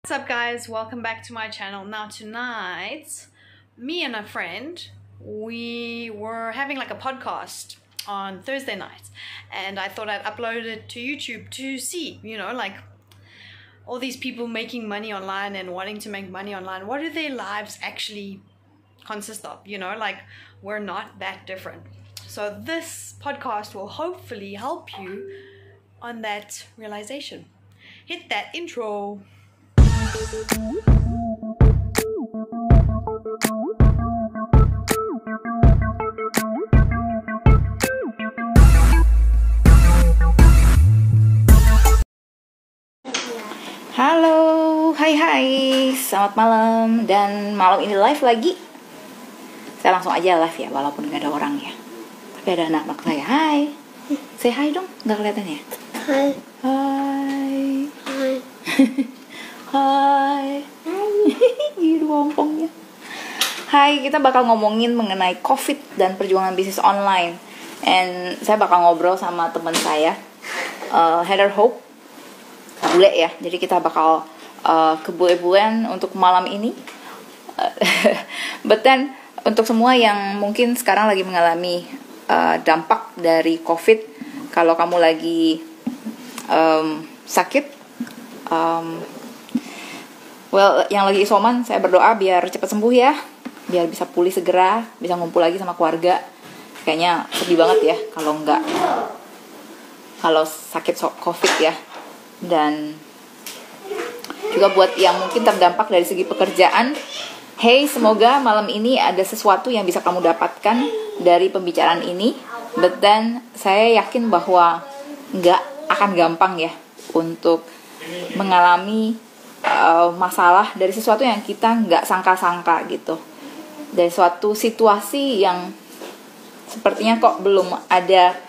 What's up guys, welcome back to my channel. Now tonight, me and a friend, we were having like a podcast on Thursday night, and I thought I'd upload it to YouTube to see, like all these people making money online and wanting to make money online, what do their lives actually consist of? Like we're not that different. So this podcast will hopefully help you on that realization. Hit that intro. Halo, hai, selamat malam. Dan malam ini live lagi. Saya langsung aja live ya, walaupun gak ada orang ya. Tapi ada anak-anak saya. Hai, say hi dong, gak kelihatan ya? Hai. Hai. Hai. Hai. Gitu ompongnya. Hai, kita bakal ngomongin mengenai COVID dan perjuangan bisnis online. And saya bakal ngobrol sama teman saya, Heather Hope, bule ya. Jadi kita bakal kebule-bulean untuk malam ini. But then untuk semua yang mungkin sekarang lagi mengalami dampak dari COVID, kalau kamu lagi sakit, yang lagi isoman, saya berdoa biar cepat sembuh ya, biar bisa pulih segera, bisa ngumpul lagi sama keluarga. Kayaknya sedih banget ya kalau sakit COVID ya. Dan juga buat yang mungkin terdampak dari segi pekerjaan, hey, semoga malam ini ada sesuatu yang bisa kamu dapatkan dari pembicaraan ini. But then saya yakin bahwa nggak akan gampang ya untuk mengalami masalah dari sesuatu yang kita nggak sangka-sangka gitu, dari suatu situasi yang sepertinya kok belum ada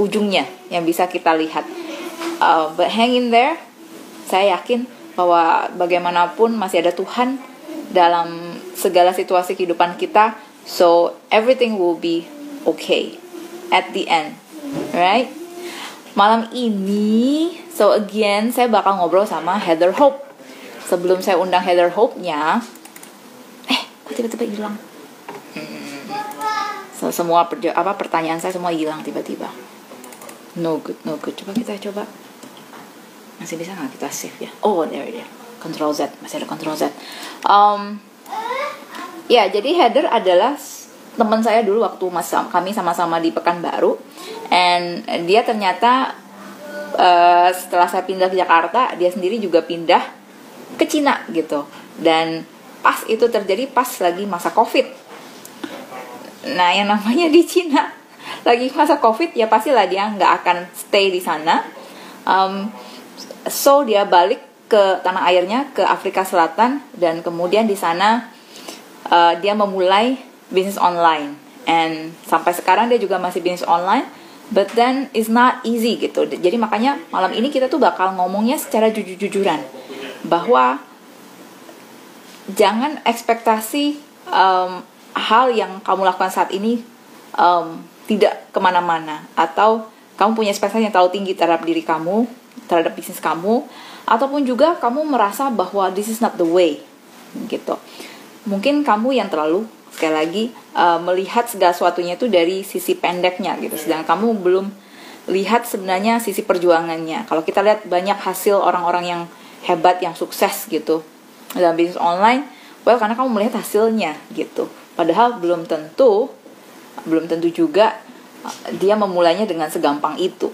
ujungnya yang bisa kita lihat. But hang in there. Saya yakin bahwa bagaimanapun masih ada Tuhan dalam segala situasi kehidupan kita. So everything will be okay at the end, right? Malam ini, so again, saya bakal ngobrol sama Heather Hope. Sebelum saya undang Heather Hope-nya, kok tiba-tiba hilang? So, semua pertanyaan saya semua hilang tiba-tiba. No good. Coba. Masih bisa nggak kita save ya? Oh, there it is. Control Z, masih ada Control Z. Ya, jadi Heather adalah teman saya dulu waktu kami sama-sama di Pekanbaru. And dia ternyata setelah saya pindah ke Jakarta, dia sendiri juga pindah ke Cina gitu. Dan pas itu terjadi pas lagi masa COVID. Nah, yang namanya di Cina lagi masa COVID, ya pastilah dia nggak akan stay di sana. So dia balik ke tanah airnya, ke Afrika Selatan, dan kemudian di sana dia memulai bisnis online. And sampai sekarang dia juga masih bisnis online, but then it's not easy gitu. Jadi makanya malam ini kita tuh bakal ngomongnya secara jujur-jujuran, bahwa jangan ekspektasi hal yang kamu lakukan saat ini tidak kemana-mana, atau kamu punya ekspektasi yang terlalu tinggi terhadap diri kamu, terhadap bisnis kamu, ataupun juga kamu merasa bahwa this is not the way gitu. Mungkin kamu yang terlalu, sekali lagi, melihat segala sesuatunya itu dari sisi pendeknya gitu, sedangkan kamu belum lihat sebenarnya sisi perjuangannya. Kalau kita lihat banyak hasil orang-orang yang hebat, yang sukses gitu dalam bisnis online, karena kamu melihat hasilnya gitu. Padahal belum tentu juga dia memulainya dengan segampang itu.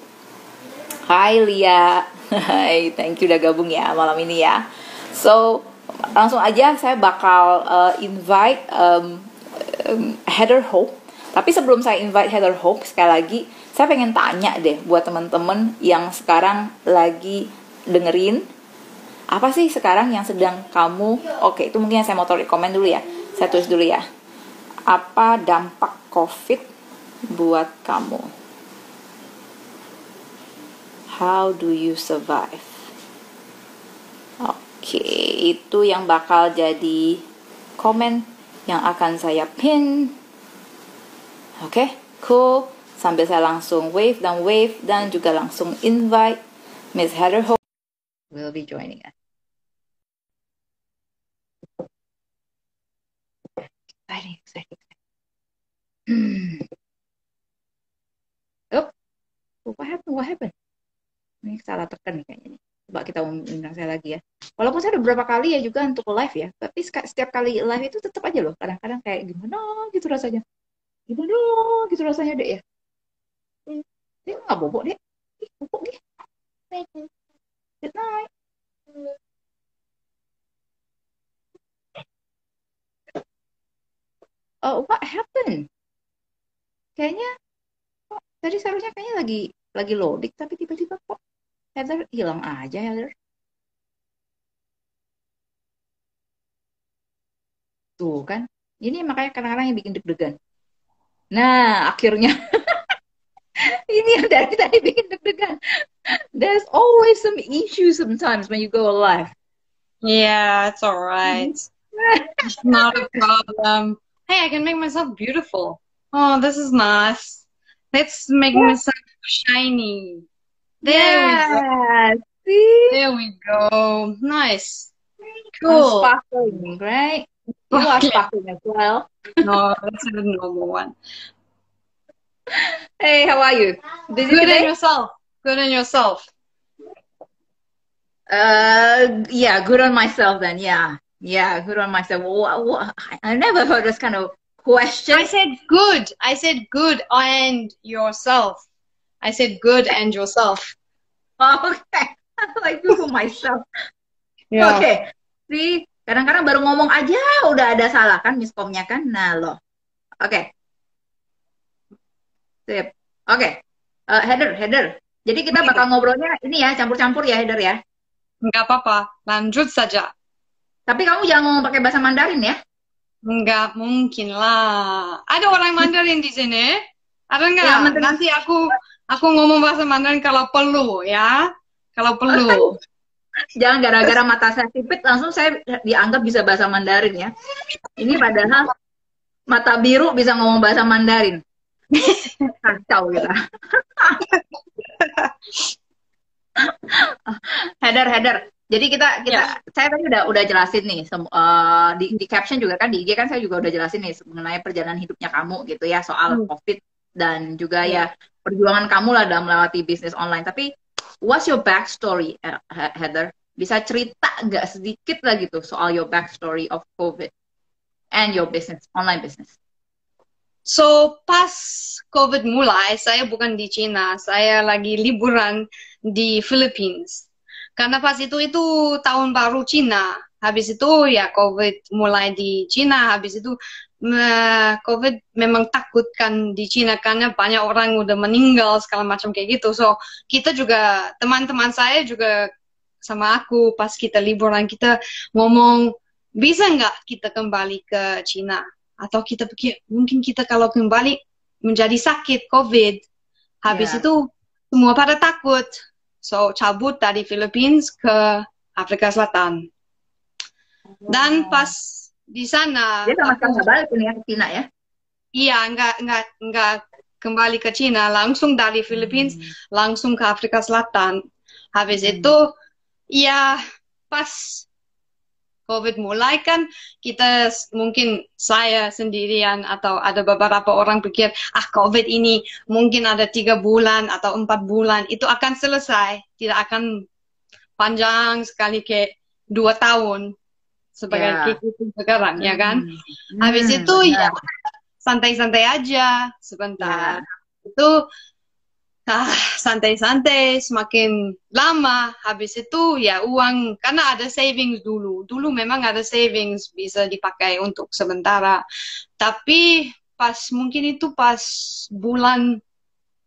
Hai Lia, hai, thank you udah gabung ya malam ini ya. So langsung aja saya bakal invite Heather Hope. Tapi sebelum saya invite Heather Hope, sekali lagi saya pengen tanya deh buat teman-teman yang sekarang lagi dengerin, apa sih sekarang yang sedang kamu, itu mungkin saya mau taruh di komen dulu ya, saya tulis dulu ya. Apa dampak COVID buat kamu? How do you survive? Itu yang bakal jadi komen yang akan saya pin. Cool. Sambil saya langsung wave dan juga langsung invite Miss Heather Hope. will be joining us. Exciting. Oh, what happened? Ini salah tekan nih kayaknya nih. Coba kita undang saya lagi ya. Walaupun saya udah beberapa kali ya juga untuk live ya, tapi setiap kali live itu tetap aja loh. Kadang-kadang kayak gimana gitu rasanya. Gimana gitu rasanya dek ya. Dia nggak bobok dek. Bobok dia. Good night. Oh, what happened? Kayaknya tadi seharusnya kayaknya lagi loading tapi tiba-tiba kok Heather hilang aja Heather. Tuh kan. Ini makanya kadang-kadang yang bikin deg-degan. Nah, akhirnya ini yang dari tadi bikin deg-degan. There's always some issue sometimes when you go live. Yeah, it's all right. It's not a problem. Hey, I can make myself beautiful. Oh, this is nice. Let's make myself shiny. There we go. See? There we go. Nice. I'm Cool. sparkling, right? You are sparkling as well. No, that's a normal one. Hey, how are you? Busy Good today? on yourself. Good on yourself. Yeah, good on myself then. Yeah, good on myself. I never heard this kind of question. I said good. I said good and yourself. I said good and yourself. Oh, okay. Like good for myself. Yeah. Okay. See, kadang-kadang baru ngomong aja udah ada salah kan miskomnya kan. Nah, loh. Oke. Sip. Oke. Heather. Jadi kita bakal ngobrolnya ini ya, campur-campur ya, Heather ya. Nggak apa-apa. Lanjut saja. Tapi kamu jangan ngomong pakai bahasa Mandarin ya. Nggak mungkin lah. Ada orang Mandarin di sini? Ada nggak? Ya, Nanti aku ngomong bahasa Mandarin kalau perlu ya. Kalau perlu. Jangan gara-gara mata saya sipit langsung saya dianggap bisa bahasa Mandarin ya. Ini padahal mata biru bisa ngomong bahasa Mandarin. Kacau kita. Heather. Jadi saya tadi udah jelasin nih di caption juga kan di IG kan saya juga udah jelasin nih mengenai perjalanan hidupnya kamu gitu ya soal COVID dan juga ya perjuangan kamu lah dalam melewati bisnis online. Tapi what's your backstory, Heather? Bisa cerita nggak sedikit lah gitu soal your backstory of COVID and your business, online business? So, pas COVID mulai, saya bukan di Cina. Saya lagi liburan di Philippines. Karena pas itu tahun baru Cina. Habis itu ya COVID mulai di Cina. Habis itu COVID memang takutkan di Cina karena banyak orang udah meninggal segala macam kayak gitu. So, kita juga, teman-teman saya juga sama aku pas kita liburan, kita ngomong, bisa nggak kita kembali ke Cina? Atau kita pikir, mungkin kita kalau kembali menjadi sakit COVID. Habis itu semua pada takut. So, cabut dari Philippines ke Afrika Selatan. Dan pas di sana... Dia sama sekali nggak balik nih ya ke Cina ya? Iya, nggak kembali ke Cina. Langsung dari Philippines, langsung ke Afrika Selatan. Habis itu, ya pas COVID mulai kan kita mungkin saya sendirian atau ada beberapa orang pikir COVID ini mungkin ada 3 bulan atau 4 bulan itu akan selesai, tidak akan panjang sekali kayak 2 tahun sebagai kita sekarang ya kan. Habis itu ya santai-santai aja sebentar. Itu santai-santai, semakin lama, habis itu ya uang, karena ada savings dulu memang ada savings bisa dipakai untuk sementara, tapi mungkin itu pas bulan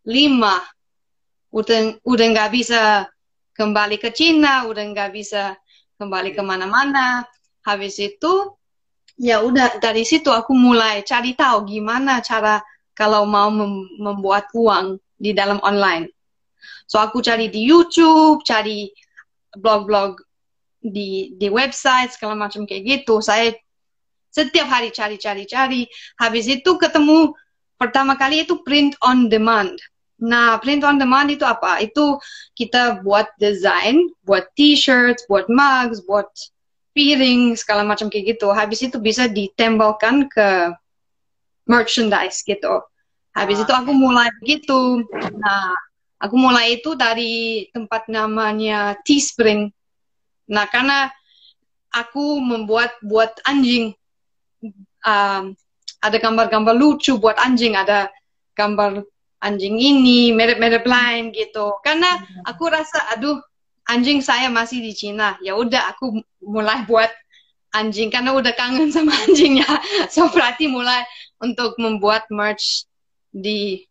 5, udah nggak bisa kembali ke Cina, udah nggak bisa kembali kemana-mana, habis itu ya udah dari situ aku mulai cari tahu gimana cara kalau mau membuat uang di dalam online. So aku cari di YouTube, cari blog-blog di website segala macam kayak gitu. Saya setiap hari cari. Habis itu ketemu pertama kali itu print on demand. Nah, print on demand itu apa? Itu kita buat desain, buat t-shirts, buat mugs, buat piring, segala macam kayak gitu. Habis itu bisa ditembakkan ke merchandise gitu. Habis itu aku mulai begitu. Nah, aku mulai itu dari tempat namanya Teespring. Nah, karena aku buat anjing. Ada gambar-gambar lucu buat anjing, ada gambar anjing ini, mirip-mirip lain gitu. Karena aku rasa, aduh, anjing saya masih di Cina. Ya udah, aku mulai buat anjing karena udah kangen sama anjingnya. So berarti mulai untuk membuat merch di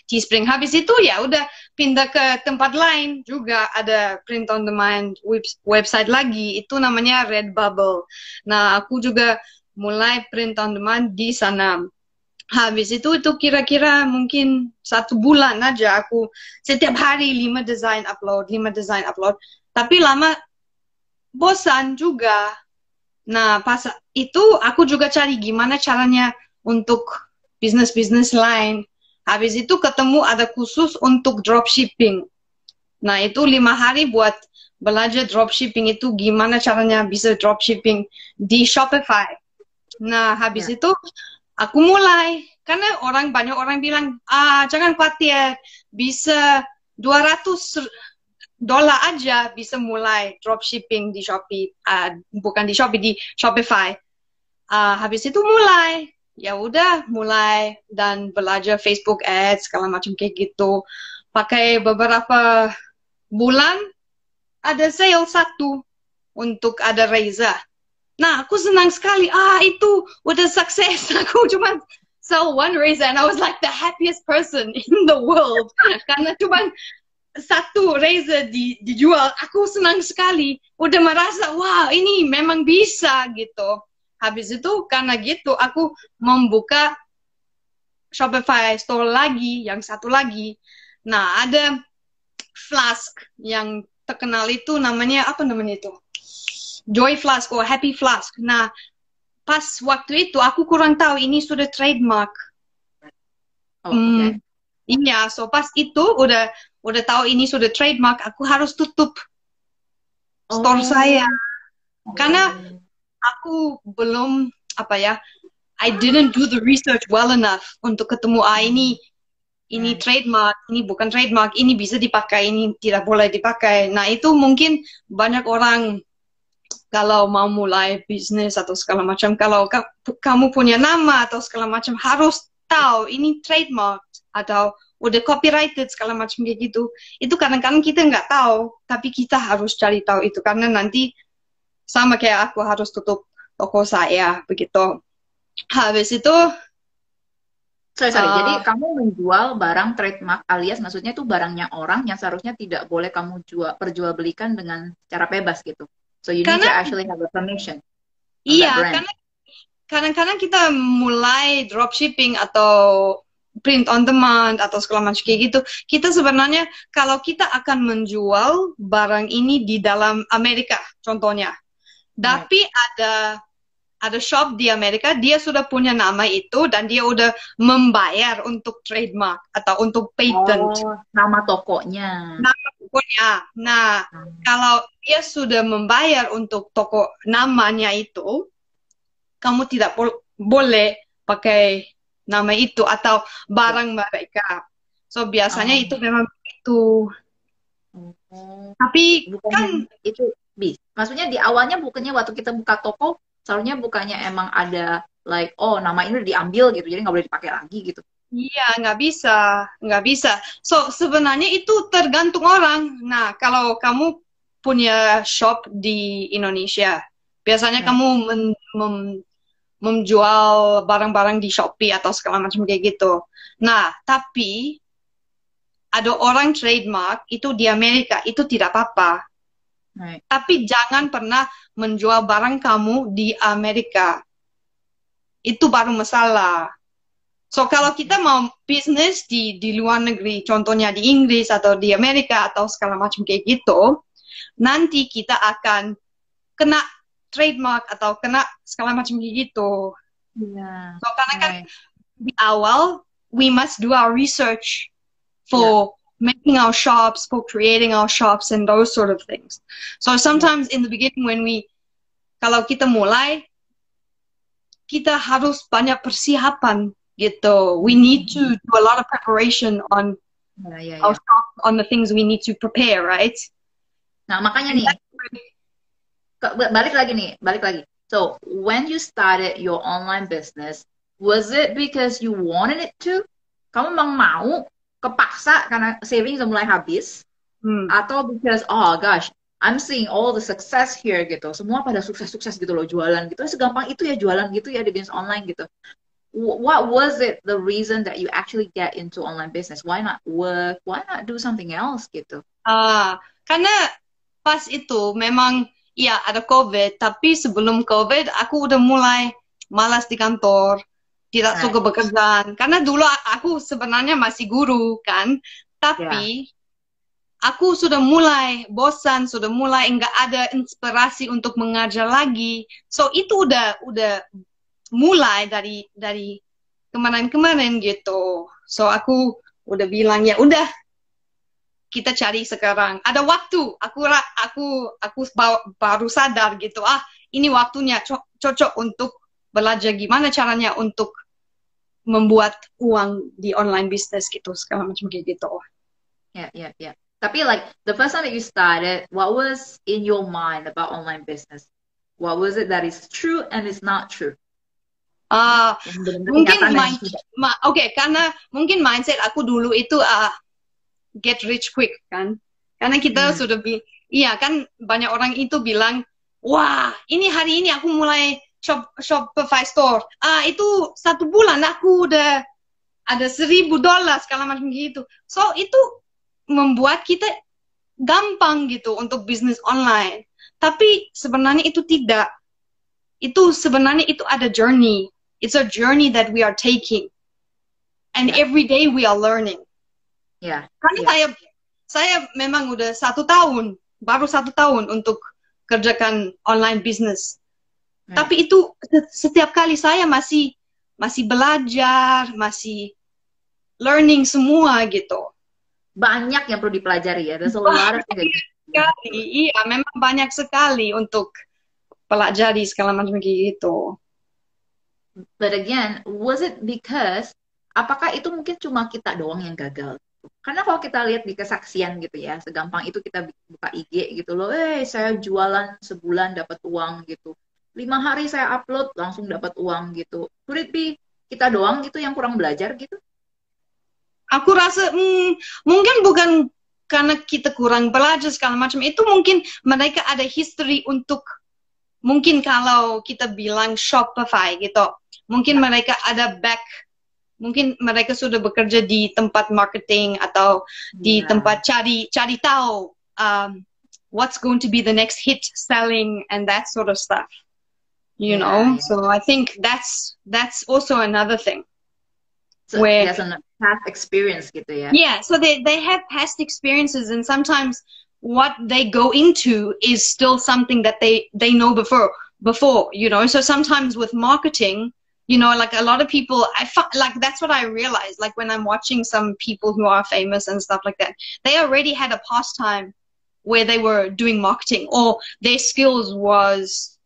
Teespring. Habis itu ya udah pindah ke tempat lain juga, ada print on demand website lagi, itu namanya Redbubble. Nah, aku juga mulai print on demand di sana. Habis itu kira-kira mungkin 1 bulan aja aku setiap hari 5 desain upload. Tapi lama bosan juga. Nah, pas itu aku juga cari gimana caranya untuk bisnis-bisnis lain. Habis itu ketemu ada khusus untuk dropshipping. Nah, itu 5 hari buat belajar dropshipping itu gimana caranya bisa dropshipping di Shopify. Nah, habis itu aku mulai. Karena banyak orang bilang, jangan khawatir, bisa $200 aja bisa mulai dropshipping di Shopee, bukan di Shopee, di Shopify. Habis itu mulai, ya udah mulai dan belajar Facebook Ads segala macam kayak gitu. Pakai beberapa bulan ada sale 1 untuk ada Reza. Nah, aku senang sekali. Itu udah sukses. Aku cuma sell 1 Reza and I was like the happiest person in the world. Karena cuma 1 Reza dijual, aku senang sekali. Udah merasa, wah ini memang bisa gitu. Habis itu karena gitu, aku membuka Shopify store lagi, yang 1 lagi. Nah, ada flask yang terkenal itu namanya, apa namanya itu? Joy Flask atau Happy Flask. Nah, pas waktu itu aku kurang tahu ini sudah trademark. Iya, so pas itu udah tahu ini sudah trademark, aku harus tutup store saya. Karena aku belum, I didn't do the research well enough untuk ketemu, ini trademark, ini bukan trademark, ini bisa dipakai, ini tidak boleh dipakai. Nah, itu mungkin banyak orang kalau mau mulai bisnis atau segala macam, kalau kamu punya nama atau segala macam, harus tahu ini trademark atau udah copyrighted segala macam kayak gitu. Itu kadang-kadang kita nggak tahu, tapi kita harus cari tahu itu karena nanti sama kayak aku harus tutup toko saya begitu. Habis itu Jadi kamu menjual barang trademark, alias maksudnya itu barangnya orang yang seharusnya tidak boleh kamu perjualbelikan dengan cara bebas gitu. So you need to actually have a permission. Iya, karena kadang-kadang kita mulai dropshipping atau print on demand atau segala macam kayak gitu, kita sebenarnya kalau kita akan menjual barang ini di dalam Amerika contohnya, tapi ada shop di Amerika, dia sudah punya nama itu dan dia udah membayar untuk trademark atau untuk patent. Nama tokonya. Nama tokonya. Nah, kalau dia sudah membayar untuk toko namanya itu, kamu tidak boleh pakai nama itu atau barang mereka. So biasanya itu memang begitu. Tapi kan itu maksudnya di awalnya bukannya waktu kita buka toko, seharusnya bukannya emang ada nama ini diambil gitu, jadi nggak boleh dipakai lagi gitu. Iya, nggak bisa. So sebenarnya itu tergantung orang. Nah, kalau kamu punya shop di Indonesia, biasanya kamu menjual barang-barang di Shopee atau segala macam kayak gitu. Nah, tapi ada orang trademark itu di Amerika, itu tidak apa-apa. Tapi jangan pernah menjual barang kamu di Amerika. Itu baru masalah. So, kalau kita mau bisnis di luar negeri, contohnya di Inggris atau di Amerika atau segala macam kayak gitu, nanti kita akan kena trademark atau kena segala macam kayak gitu. So, karena kan di awal, we must do our research. for making our shops, for creating our shops, and those sort of things. So sometimes in the beginning kalau kita mulai, kita harus banyak persiapan gitu. We need to do a lot of preparation on our shop, on the things we need to prepare, right? Nah, makanya nih, balik lagi. So, when you started your online business, was it because you wanted it to? Kamu memang mau, kepaksa karena saving udah mulai habis? Atau because, oh gosh, I'm seeing all the success here gitu. Semua pada sukses-sukses gitu loh, jualan gitu. Segampang itu ya jualan gitu ya di bisnis online gitu. What was it the reason that you actually get into online business? Why not work? Why not do something else gitu? Karena pas itu memang ya ada COVID, tapi sebelum COVID aku udah mulai malas di kantor, tidak suka bekerja. Karena dulu aku sebenarnya masih guru kan, tapi aku sudah mulai bosan, sudah mulai enggak ada inspirasi untuk mengajar lagi. So itu udah mulai dari kemarin-kemarin gitu. So aku udah bilang ya udah kita cari sekarang. Ada waktu. Aku baru sadar gitu. Ini waktunya cocok untuk belajar gimana caranya untuk membuat uang di online business gitu, segala macam kayak gitu. Yeah. Tapi like the first time that you started, what was in your mind about online business? What was it that is true and is not true? Karena mungkin mindset aku dulu itu get rich quick kan, karena kita sudah kan banyak orang itu bilang, wah ini hari ini aku mulai Shopify store, itu 1 bulan aku udah ada $1,000 segala macam gitu. So itu membuat kita gampang gitu untuk bisnis online, tapi sebenarnya itu tidak. Itu sebenarnya itu ada journey. It's a journey that we are taking, and every day we are learning. Karena saya memang udah baru 1 tahun untuk kerjakan online business. Tapi itu setiap kali saya masih belajar, masih learning semua gitu. Banyak yang perlu dipelajari ya. There's a lot of things. Iya, memang banyak sekali untuk pelajari segala macam gitu. But again, was it because apakah itu mungkin cuma kita doang yang gagal? Karena kalau kita lihat di kesaksian gitu ya, segampang itu kita buka IG gitu loh, saya jualan sebulan dapat uang gitu, 5 hari saya upload langsung dapat uang gitu. Could it be kita doang gitu yang kurang belajar gitu? Aku rasa mungkin bukan karena kita kurang belajar segala macam, itu mungkin mereka ada history untuk, mungkin kalau kita bilang Shopify gitu, mungkin mereka ada mungkin mereka sudah bekerja di tempat marketing atau di tempat cari tahu what's going to be the next hit selling and that sort of stuff, you know. So I think that's also another thing. So there's a past experience gitu ya. Yeah, so they have past experiences, and sometimes what they go into is still something that they know before, you know. So sometimes with marketing, you know, like a lot of people, like that's what I realized, like when I'm watching some people who are famous and stuff like that, they already had a pastime where they were doing marketing, or their skills was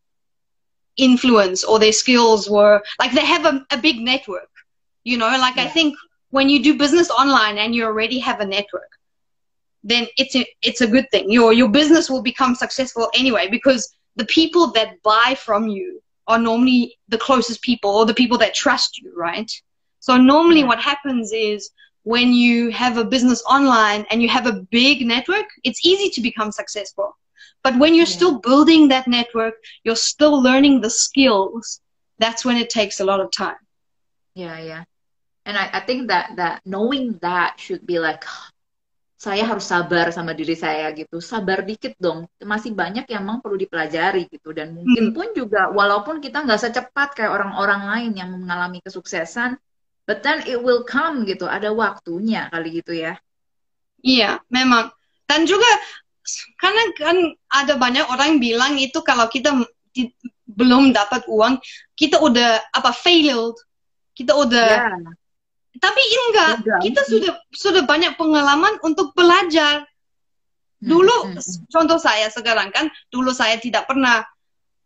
influence, or their skills were, like they have a big network, you know, like I think when you do business online and you already have a network, then it's a good thing. Your business will become successful anyway, because the people that buy from you are normally the closest people, or the people that trust you, right? So normally what happens is when you have a business online and you have a big network, it's easy to become successful. But when you're still building that network, you're still learning the skills, that's when it takes a lot of time. Yeah. And I think that knowing that should be like, saya harus sabar sama diri saya gitu, sabar dikit dong, masih banyak yang memang perlu dipelajari gitu, dan mungkin pun juga walaupun kita nggak secepat kayak orang-orang lain yang mengalami kesuksesan, but then it will come gitu, ada waktunya kali gitu ya. Iya, memang. Dan juga karena kan ada banyak orang bilang itu kalau kita belum dapat uang, kita udah failed, kita udah Tapi enggak, kita sudah banyak pengalaman untuk belajar. Dulu, contoh saya sekarang kan, dulu saya tidak pernah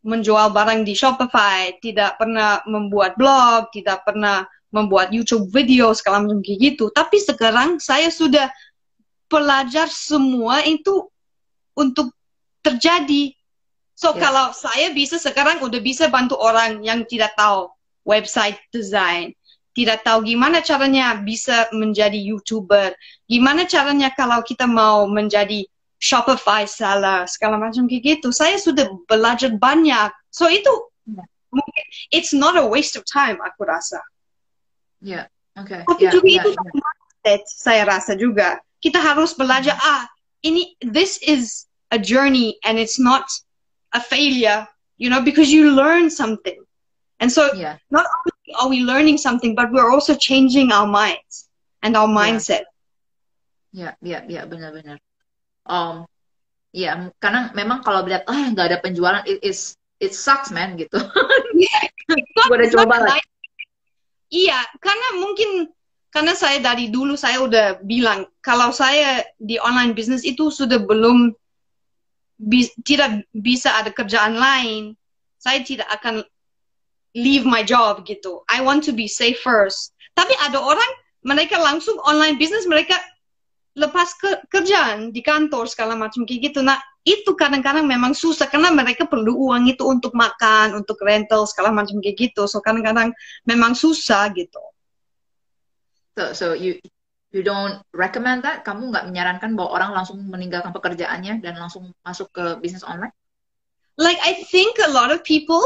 menjual barang di Shopify, tidak pernah membuat blog, tidak pernah membuat YouTube video, segala macam kayak gitu. Tapi sekarang saya sudah belajar semua itu untuk terjadi. So, kalau saya bisa sekarang udah bisa bantu orang yang tidak tahu website design, tidak tahu gimana caranya bisa menjadi YouTuber, gimana caranya kalau kita mau menjadi Shopify seller, segala macam kayak gitu. Saya sudah belajar banyak. So, itu mungkin, it's not a waste of time, aku rasa. Tapi juga itu mindset, saya rasa juga. Kita harus belajar, this is a journey and it's not a failure, you know, because you learn something. And so not only are we learning something, but we're also changing our minds and our mindset. Benar-benar. Karena memang kalau lihat nggak ada penjualan, it sucks man gitu. Gue udah coba lah. Iya, karena saya dari dulu saya udah bilang kalau saya di online business itu sudah tidak bisa ada kerjaan lain, saya tidak akan leave my job gitu. I want to be safe first. Tapi ada orang mereka langsung online business, mereka lepas kerjaan di kantor segala macam kayak gitu. Nah, itu kadang-kadang memang susah karena mereka perlu uang itu untuk makan, untuk rental segala macam kayak gitu. So kadang-kadang memang susah gitu. So you don't recommend that? Kamu nggak menyarankan bahwa orang langsung meninggalkan pekerjaannya dan langsung masuk ke bisnis online? Like I think a lot of people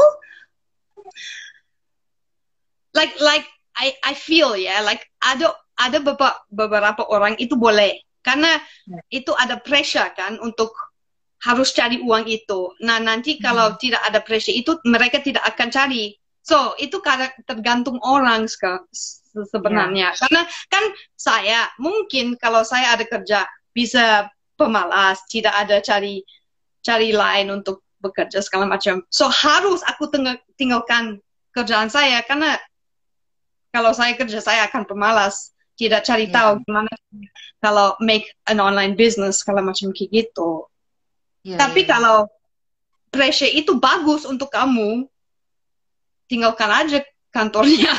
like I feel like ada beberapa orang itu boleh karena itu ada pressure kan untuk harus cari uang itu. Nah, nanti kalau tidak ada pressure itu mereka tidak akan cari. So, itu tergantung orang sebenarnya. Karena kan saya mungkin kalau saya ada kerja bisa pemalas, tidak ada cari lain untuk bekerja segala macam. So, harus aku tinggalkan kerjaan saya karena kalau saya kerja saya akan pemalas, tidak cari tahu gimana kalau make an online business segala macam kayak gitu. Tapi kalau pressure itu bagus untuk kamu, tinggalkan aja kantornya.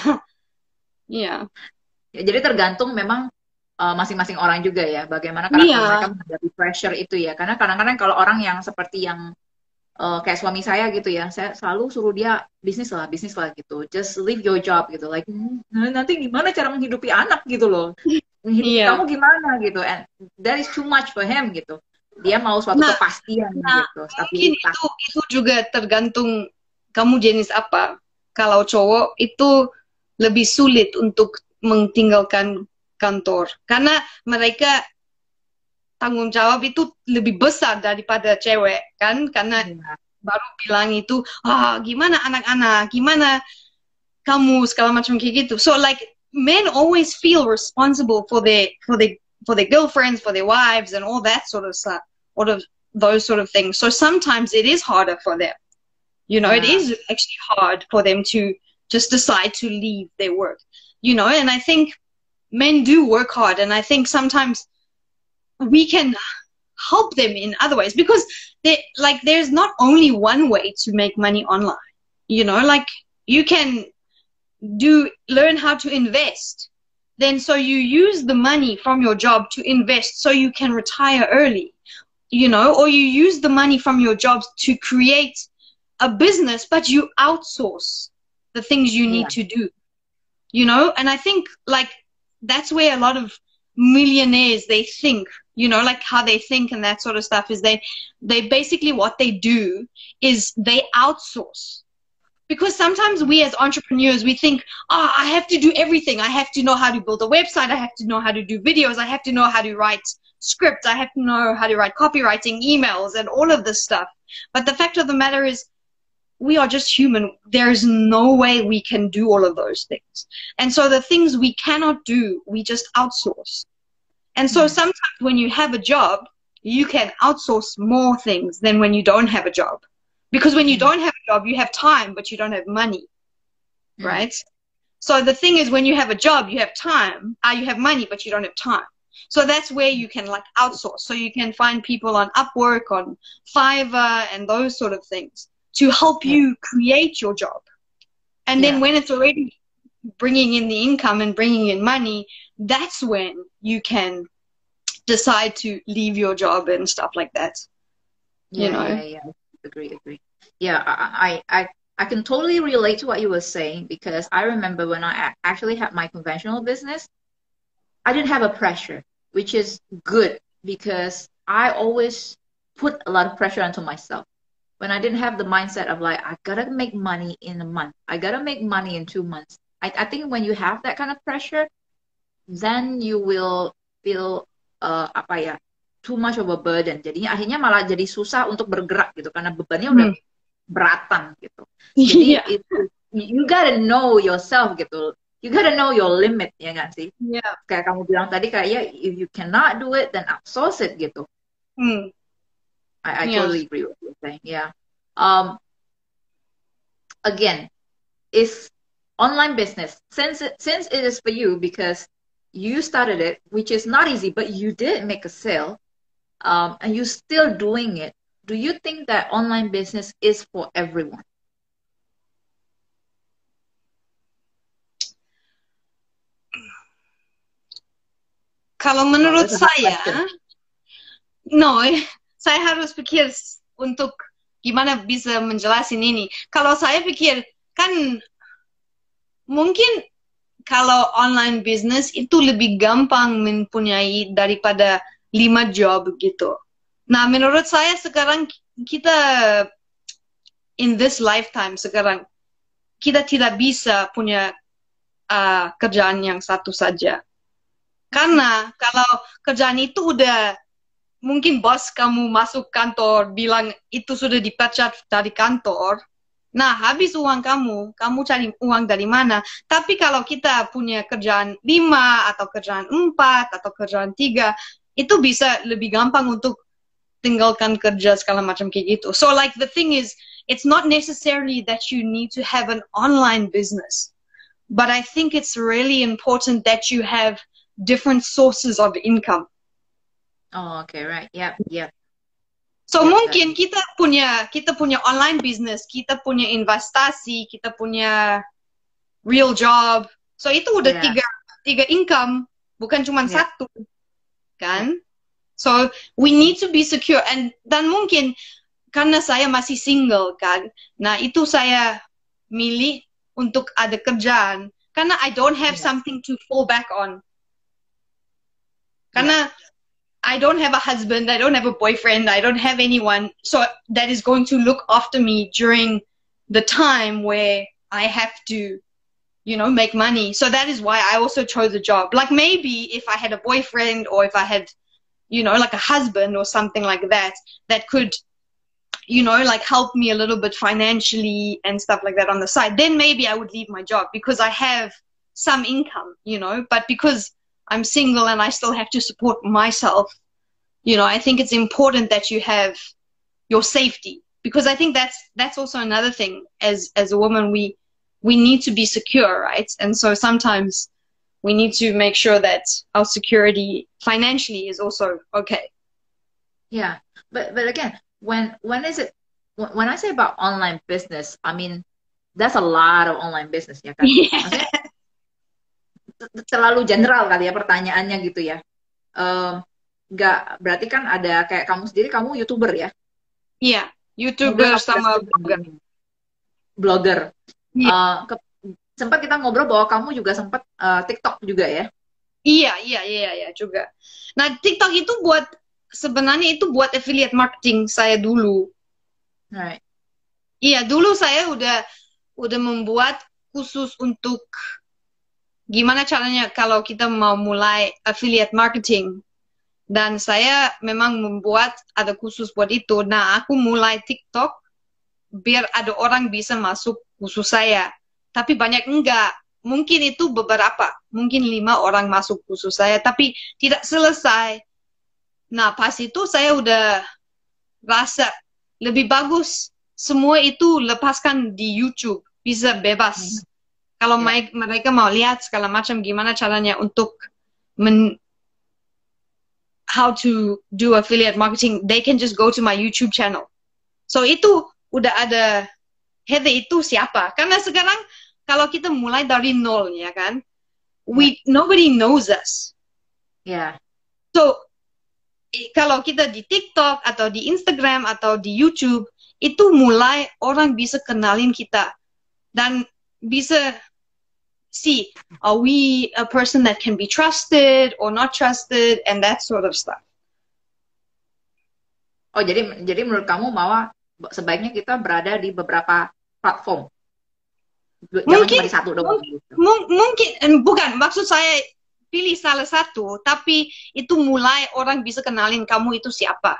Jadi tergantung memang masing-masing orang juga ya, bagaimana mereka menghadapi pressure itu ya. Karena kadang-kadang kalau orang yang seperti yang kayak suami saya gitu ya, saya selalu suruh dia bisnis lah gitu, just leave your job gitu, like nanti gimana cara menghidupi anak gitu loh, kamu gimana gitu, and that is too much for him gitu, dia mau suatu kepastian gitu. Tapi itu juga tergantung kamu jenis apa. Kalau cowok itu lebih sulit untuk meninggalkan kantor karena mereka tanggung jawab itu lebih besar daripada cewek kan, karena baru bilang itu gimana anak-anak, gimana kamu segala macam kayak gitu. So like men always feel responsible for their girlfriends, for their wives and all that sort of stuff, all of those sort of things. So sometimes it is harder for them, you know. It is actually hard for them to just decide to leave their work, you know. And I think men do work hard, and I think sometimes we can help them in other ways because there's not only one way to make money online, you know. Like you can learn how to invest, then so you use the money from your job to invest so you can retire early, you know, or you use the money from your jobs to create a business but you outsource the things you need to do, you know. And I think like that's where a lot of millionaires, they think, you know, like how they think and that sort of stuff is they basically what they do is they outsource. Because sometimes we as entrepreneurs, we think, I have to do everything. I have to know how to build a website. I have to know how to do videos. I have to know how to write scripts. I have to know how to write copywriting, emails, and all of this stuff. But the fact of the matter is, we are just human. There's no way we can do all of those things. And so the things we cannot do, we just outsource. And so sometimes when you have a job, you can outsource more things than when you don't have a job. Because when you don't have a job, you have time, but you don't have money, right? So the thing is, when you have a job, you have time, you have money, but you don't have time. So that's where you can like outsource. So you can find people on Upwork, on Fiverr, and those sort of things to help you create your job. And then when it's already bringing in the income and bringing in money, that's when you can decide to leave your job and stuff like that. You know? Yeah. Agree. Yeah, I can totally relate to what you were saying, because I remember when I actually had my conventional business, I didn't have a pressure, which is good because I always put a lot of pressure onto myself. When I didn't have the mindset of like, I gotta make money in a month, I gotta make money in 2 months. I think when you have that kind of pressure, then you will feel too much of a burden. Jadinya akhirnya malah jadi susah untuk bergerak gitu, karena bebannya udah beratan gitu. Jadi you gotta know yourself gitu. You gotta know your limit, ya nggak sih? Kayak kamu bilang tadi, kayak if you cannot do it, then outsource it gitu. I totally agree with what you're saying. Yeah. Again, is online business, since it is for you, because you started it, which is not easy, but you did make a sale, and you're still doing it. Do you think that online business is for everyone? Kalau menurut saya, saya harus pikir untuk gimana bisa menjelasin ini. Kalau saya pikir, kan mungkin kalau online business itu lebih gampang mempunyai daripada 5 job gitu. Nah, menurut saya sekarang kita in this lifetime sekarang kita tidak bisa punya kerjaan yang satu saja. Karena kalau kerjaan itu udah, mungkin bos kamu masuk kantor bilang itu sudah dipecat dari kantor, nah habis uang kamu cari uang dari mana? Tapi kalau kita punya kerjaan 5 atau kerjaan 4 atau kerjaan 3, itu bisa lebih gampang untuk tinggalkan kerja segala macam kayak gitu. So like the thing is, it's not necessarily that you need to have an online business, but I think it's really important that you have different sources of income. Oh, okay, right. Yep. So mungkin kita punya online business, kita punya investasi, kita punya real job. So itu udah tiga income, bukan cuma satu, kan? So we need to be secure. Dan mungkin karena saya masih single, kan? Nah itu saya milih untuk ada kerjaan, karena I don't have something to fall back on. Karena I don't have a husband, I don't have a boyfriend, I don't have anyone so that is going to look after me during the time where I have to, make money. So that is why I also chose a job. Like maybe if I had a boyfriend, or if I had, like a husband or something like that, that could, like help me a little bit financially and stuff like that on the side, then maybe I would leave my job because I have some income, but because I'm single and I still have to support myself, I think it's important that you have your safety, because I think that's also another thing. As a woman, we need to be secure, right? And so sometimes we need to make sure that our security financially is also okay. Yeah, but again, when is it? When I say about online business, I mean that's a lot of online business, ya kan? Maksudnya, terlalu general kali ya pertanyaannya gitu ya. Nggak, berarti kan ada kayak kamu sendiri, kamu YouTuber ya? Iya, YouTuber sama blogger. Sempat kita ngobrol bahwa kamu juga sempat TikTok juga ya? Iya juga. Nah, TikTok itu sebenarnya itu buat affiliate marketing saya dulu. Right. Iya, dulu saya udah membuat khusus untuk gimana caranya kalau kita mau mulai affiliate marketing. Dan saya memang membuat ada khusus buat itu. Nah, aku mulai TikTok biar ada orang bisa masuk khusus saya. Tapi banyak enggak. Mungkin itu beberapa. Mungkin 5 orang masuk khusus saya. Tapi tidak selesai. Nah, pas itu saya udah rasa lebih bagus semua itu lepaskan di YouTube. Bisa bebas. Kalau mereka mau lihat segala macam gimana caranya untuk how to do affiliate marketing, they can just go to my YouTube channel. So itu udah ada Heather itu siapa? Karena sekarang kalau kita mulai dari nol ya kan, nobody knows us. Ya. So kalau kita di TikTok atau di Instagram atau di YouTube itu mulai orang bisa kenalin kita dan bisa see, are we a person that can be trusted or not trusted, and that sort of stuff. Oh, jadi menurut kamu bahwa sebaiknya kita berada di beberapa platform. Jangan cuma di satu doang. Mungkin, bukan, maksud saya pilih salah satu, tapi itu mulai orang bisa kenalin kamu itu siapa.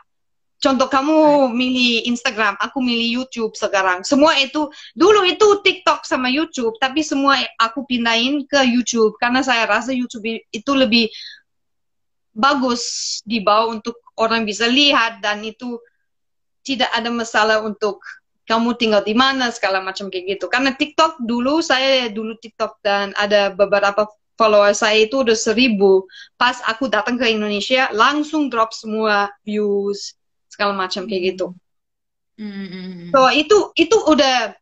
Contoh kamu milih Instagram, aku milih YouTube sekarang. Semua itu, dulu itu TikTok sama YouTube, tapi semua aku pindahin ke YouTube. Karena saya rasa YouTube itu lebih bagus dibawa untuk orang bisa lihat, dan itu tidak ada masalah untuk kamu tinggal di mana, segala macam kayak gitu. Karena TikTok saya dulu TikTok, dan ada beberapa follower saya itu udah 1,000. Pas aku datang ke Indonesia, langsung drop semua views, segala macam kayak gitu. So itu udah,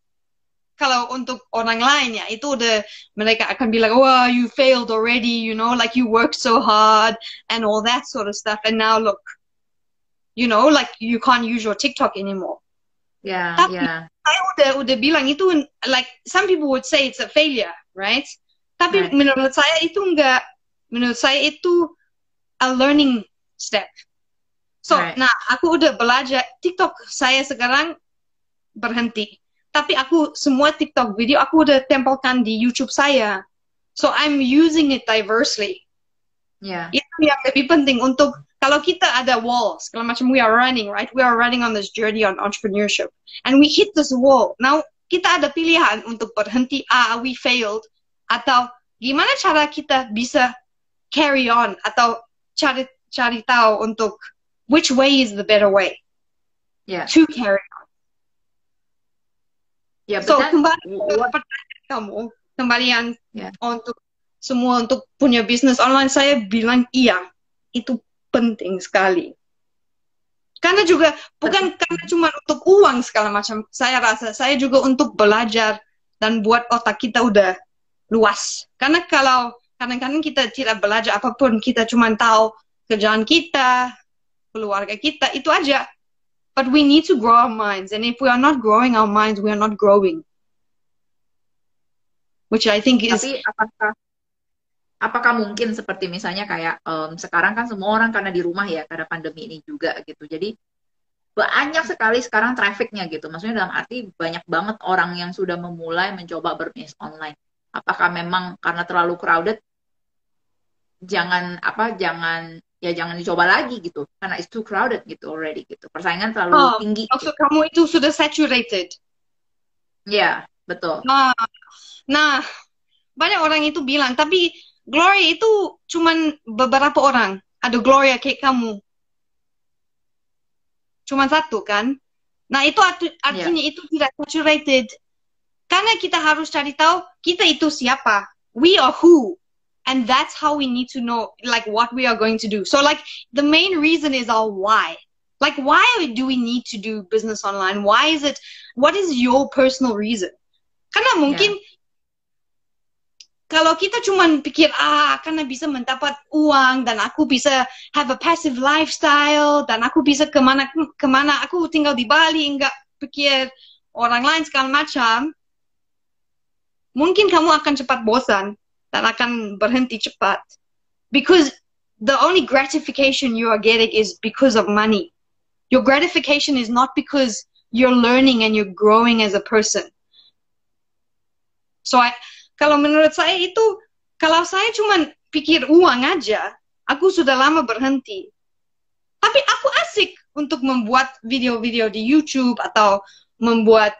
kalau untuk orang lain ya, itu udah mereka akan bilang, oh you failed already, you know, like you worked so hard and all that sort of stuff, and now look, you know, like you can't use your TikTok anymore. Tapi saya udah bilang itu, like some people would say it's a failure, right? Tapi menurut saya itu enggak, menurut saya itu a learning step. So, nah aku udah belajar, TikTok saya sekarang berhenti. Tapi aku semua TikTok video aku udah tempelkan di YouTube saya. So, I'm using it diversely. Itu yang lebih penting untuk, kalau kita ada wall, segala macam, we are running, right? We are running on this journey on entrepreneurship. And we hit this wall. Now, kita ada pilihan untuk berhenti, we failed. Atau gimana cara kita bisa carry on, atau cari tahu untuk which way is the better way to carry on. So, kembali ke pertanyaan kamu, kembalian untuk semua untuk punya bisnis online, saya bilang iya, itu penting sekali. Karena juga, bukan karena cuma untuk uang segala macam, saya rasa, saya juga untuk belajar dan buat otak kita udah luas. Karena kalau kadang-kadang kita tidak belajar apapun, kita cuma tahu kerjaan kita, keluarga kita, itu aja. But we need to grow our minds. And if we are not growing our minds, we are not growing. Which I think is... Tapi apakah mungkin seperti misalnya kayak sekarang kan semua orang karena di rumah ya, karena pandemi ini juga gitu. Jadi banyak sekali sekarang trafficnya gitu. Maksudnya dalam arti banyak banget orang yang sudah memulai mencoba berbisnis online. Apakah memang karena terlalu crowded, jangan dicoba lagi gitu, karena it's too crowded gitu already gitu, persaingan terlalu tinggi. Maksud kamu itu sudah saturated? Ya, betul. Nah, banyak orang itu bilang, tapi Gloria itu cuman beberapa orang. Ada Gloria kayak kamu, cuman satu kan? Nah, itu artinya itu tidak saturated. Karena kita harus cari tahu kita itu siapa. We are who. And that's how we need to know, like, what we are going to do. So, like, the main reason is our why. Like, why do we need to do business online? Why is it, what is your personal reason? Karena mungkin, kalau kita cuma pikir, karena bisa mendapat uang, dan aku bisa have a passive lifestyle, dan aku bisa kemana, aku tinggal di Bali, enggak pikir orang lain segala macam, mungkin kamu akan cepat bosan. Dan akan berhenti cepat. Because the only gratification you are getting is because of money. Your gratification is not because you're learning and you're growing as a person. So, kalau menurut saya itu, kalau saya cuma pikir uang aja, aku sudah lama berhenti. Tapi aku asik untuk membuat video-video di YouTube, atau membuat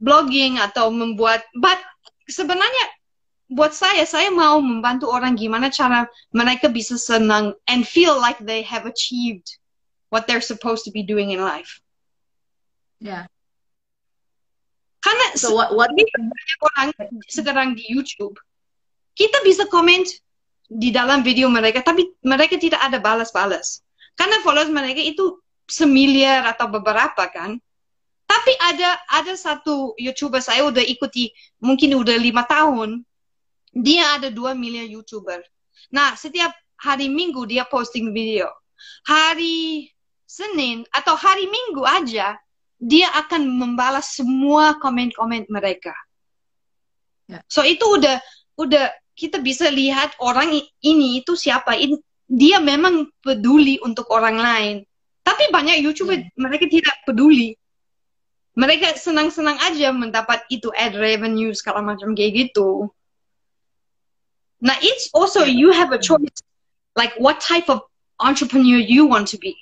blogging, atau membuat, but sebenarnya, buat saya mau membantu orang gimana cara mereka bisa senang and feel like they have achieved what they're supposed to be doing in life. Yeah. Karena So what banyak orang sekarang di YouTube, kita bisa komen di dalam video mereka, tapi mereka tidak ada balas-balas. Karena followers mereka itu 1 miliar atau beberapa kan. Tapi ada satu YouTuber saya udah ikuti, mungkin udah 5 tahun. Dia ada 2 miliar YouTuber. Nah, setiap hari Minggu dia posting video. Hari Senin atau hari Minggu aja, dia akan membalas semua komen-komen mereka. Ya. So itu udah kita bisa lihat orang ini itu siapa. Dia memang peduli untuk orang lain. Tapi banyak YouTuber mereka tidak peduli. Mereka senang-senang aja mendapat itu ad revenue segala macam kayak gitu. Nah, it's also you have a choice, like what type of entrepreneur you want to be.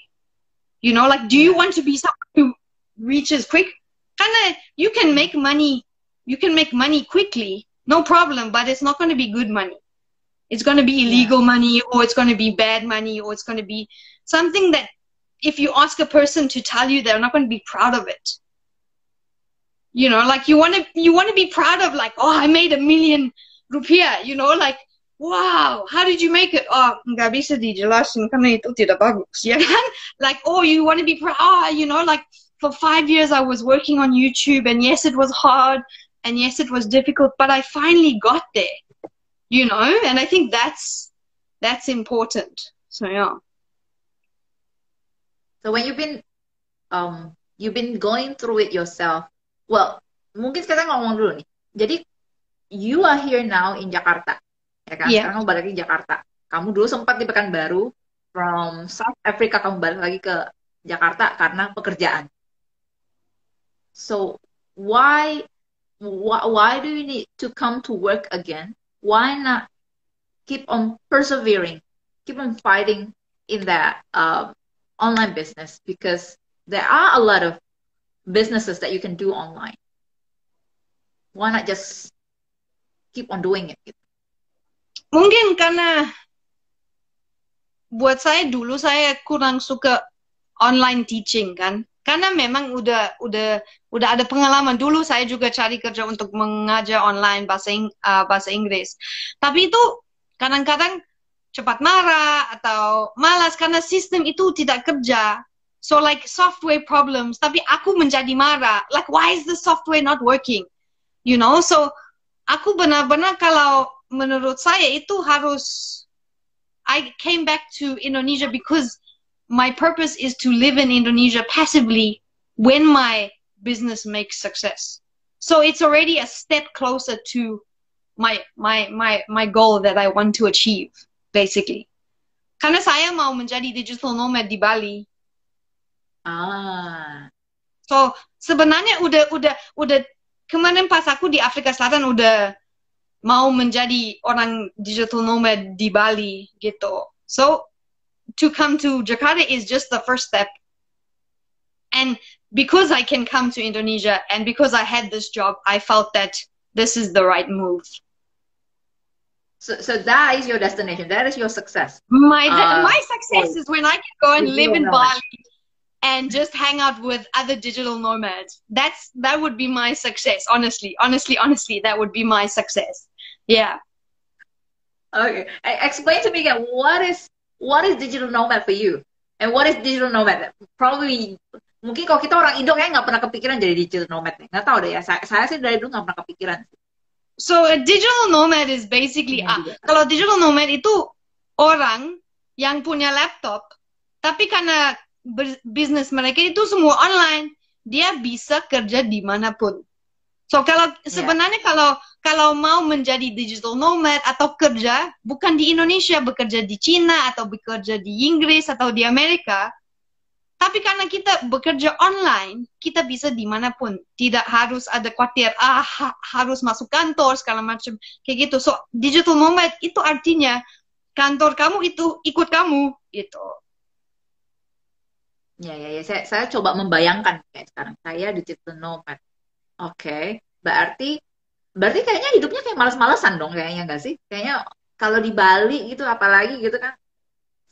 You know, like do you want to be someone who reaches quick? Karena you can make money quickly, no problem, but it's not going to be good money. It's going to be illegal money, or it's going to be bad money, or it's going to be something that if you ask a person to tell you, they're not going to be proud of it. You know, like you want to be proud of, like, oh, I made 1 million rupiah, you know, like, wow, how did you make it? Oh, nggak bisa dijelasin karena itu tidak bagus, ya kan? Like, oh, you want to be proud, you know, like, for 5 years I was working on YouTube, and yes, it was hard, and yes, it was difficult, but I finally got there, you know, and I think that's important. So, yeah. So when you've been going through it yourself, well, mungkin sekarang ngomong dulu nih. Jadi you are here now in Jakarta, ya kan? Yeah. Sekarang kamu balik lagi di Jakarta. Kamu dulu sempat di Pekanbaru, from South Africa kamu balik lagi ke Jakarta karena pekerjaan. So why do you need to come to work again? Why not keep on persevering, keep on fighting in that online business? Because there are a lot of businesses that you can do online. Why not just keep on doing it? Mungkin karena buat saya dulu saya kurang suka online teaching kan. Karena memang udah ada pengalaman dulu, saya juga cari kerja untuk mengajar online bahasa Inggris. Tapi itu kadang-kadang cepat marah atau malas karena sistem itu tidak kerja. So like software problems, tapi aku menjadi marah. Like, why is the software not working? You know, so aku benar-benar kalau menurut saya itu harus, I came back to Indonesia because my purpose is to live in Indonesia passively when my business makes success. So it's already a step closer to my goal that I want to achieve, basically. Karena saya mau menjadi digital nomad di Bali. So sebenarnya udah kemarin pas aku di Afrika Selatan udah mau menjadi orang digital nomad di Bali gitu. So to come to Jakarta is just the first step. And because I can come to Indonesia and because I had this job, I felt that this is the right move. So that is your destination. That is your success. My success is when I can go and live in Bali and just hang out with other digital nomads. That would be my success. Honestly, that would be my success. Yeah. Okay. Explain to me again, what is digital nomad for you? And what is digital nomad? Probably, mungkin kalau kita orang Indo kayaknya nggak pernah kepikiran jadi digital nomad. Nggak tahu deh ya. Saya sih dari dulu nggak pernah kepikiran. So a digital nomad is basically, kalau digital nomad itu orang yang punya laptop, tapi karena bisnis mereka itu semua online, dia bisa kerja dimanapun. So sebenarnya kalau mau menjadi digital nomad atau kerja bukan di Indonesia, bekerja di Cina atau bekerja di Inggris atau di Amerika, tapi karena kita bekerja online, kita bisa dimanapun. Tidak harus ada khawatir, harus masuk kantor segala macam kayak gitu. So digital nomad itu artinya kantor kamu itu ikut kamu gitu. Ya. Saya coba membayangkan kayak sekarang saya digital nomad. Oke, berarti kayaknya hidupnya kayak malas-malasan dong kayaknya nggak sih? Kayaknya kalau di Bali gitu, apalagi gitu kan,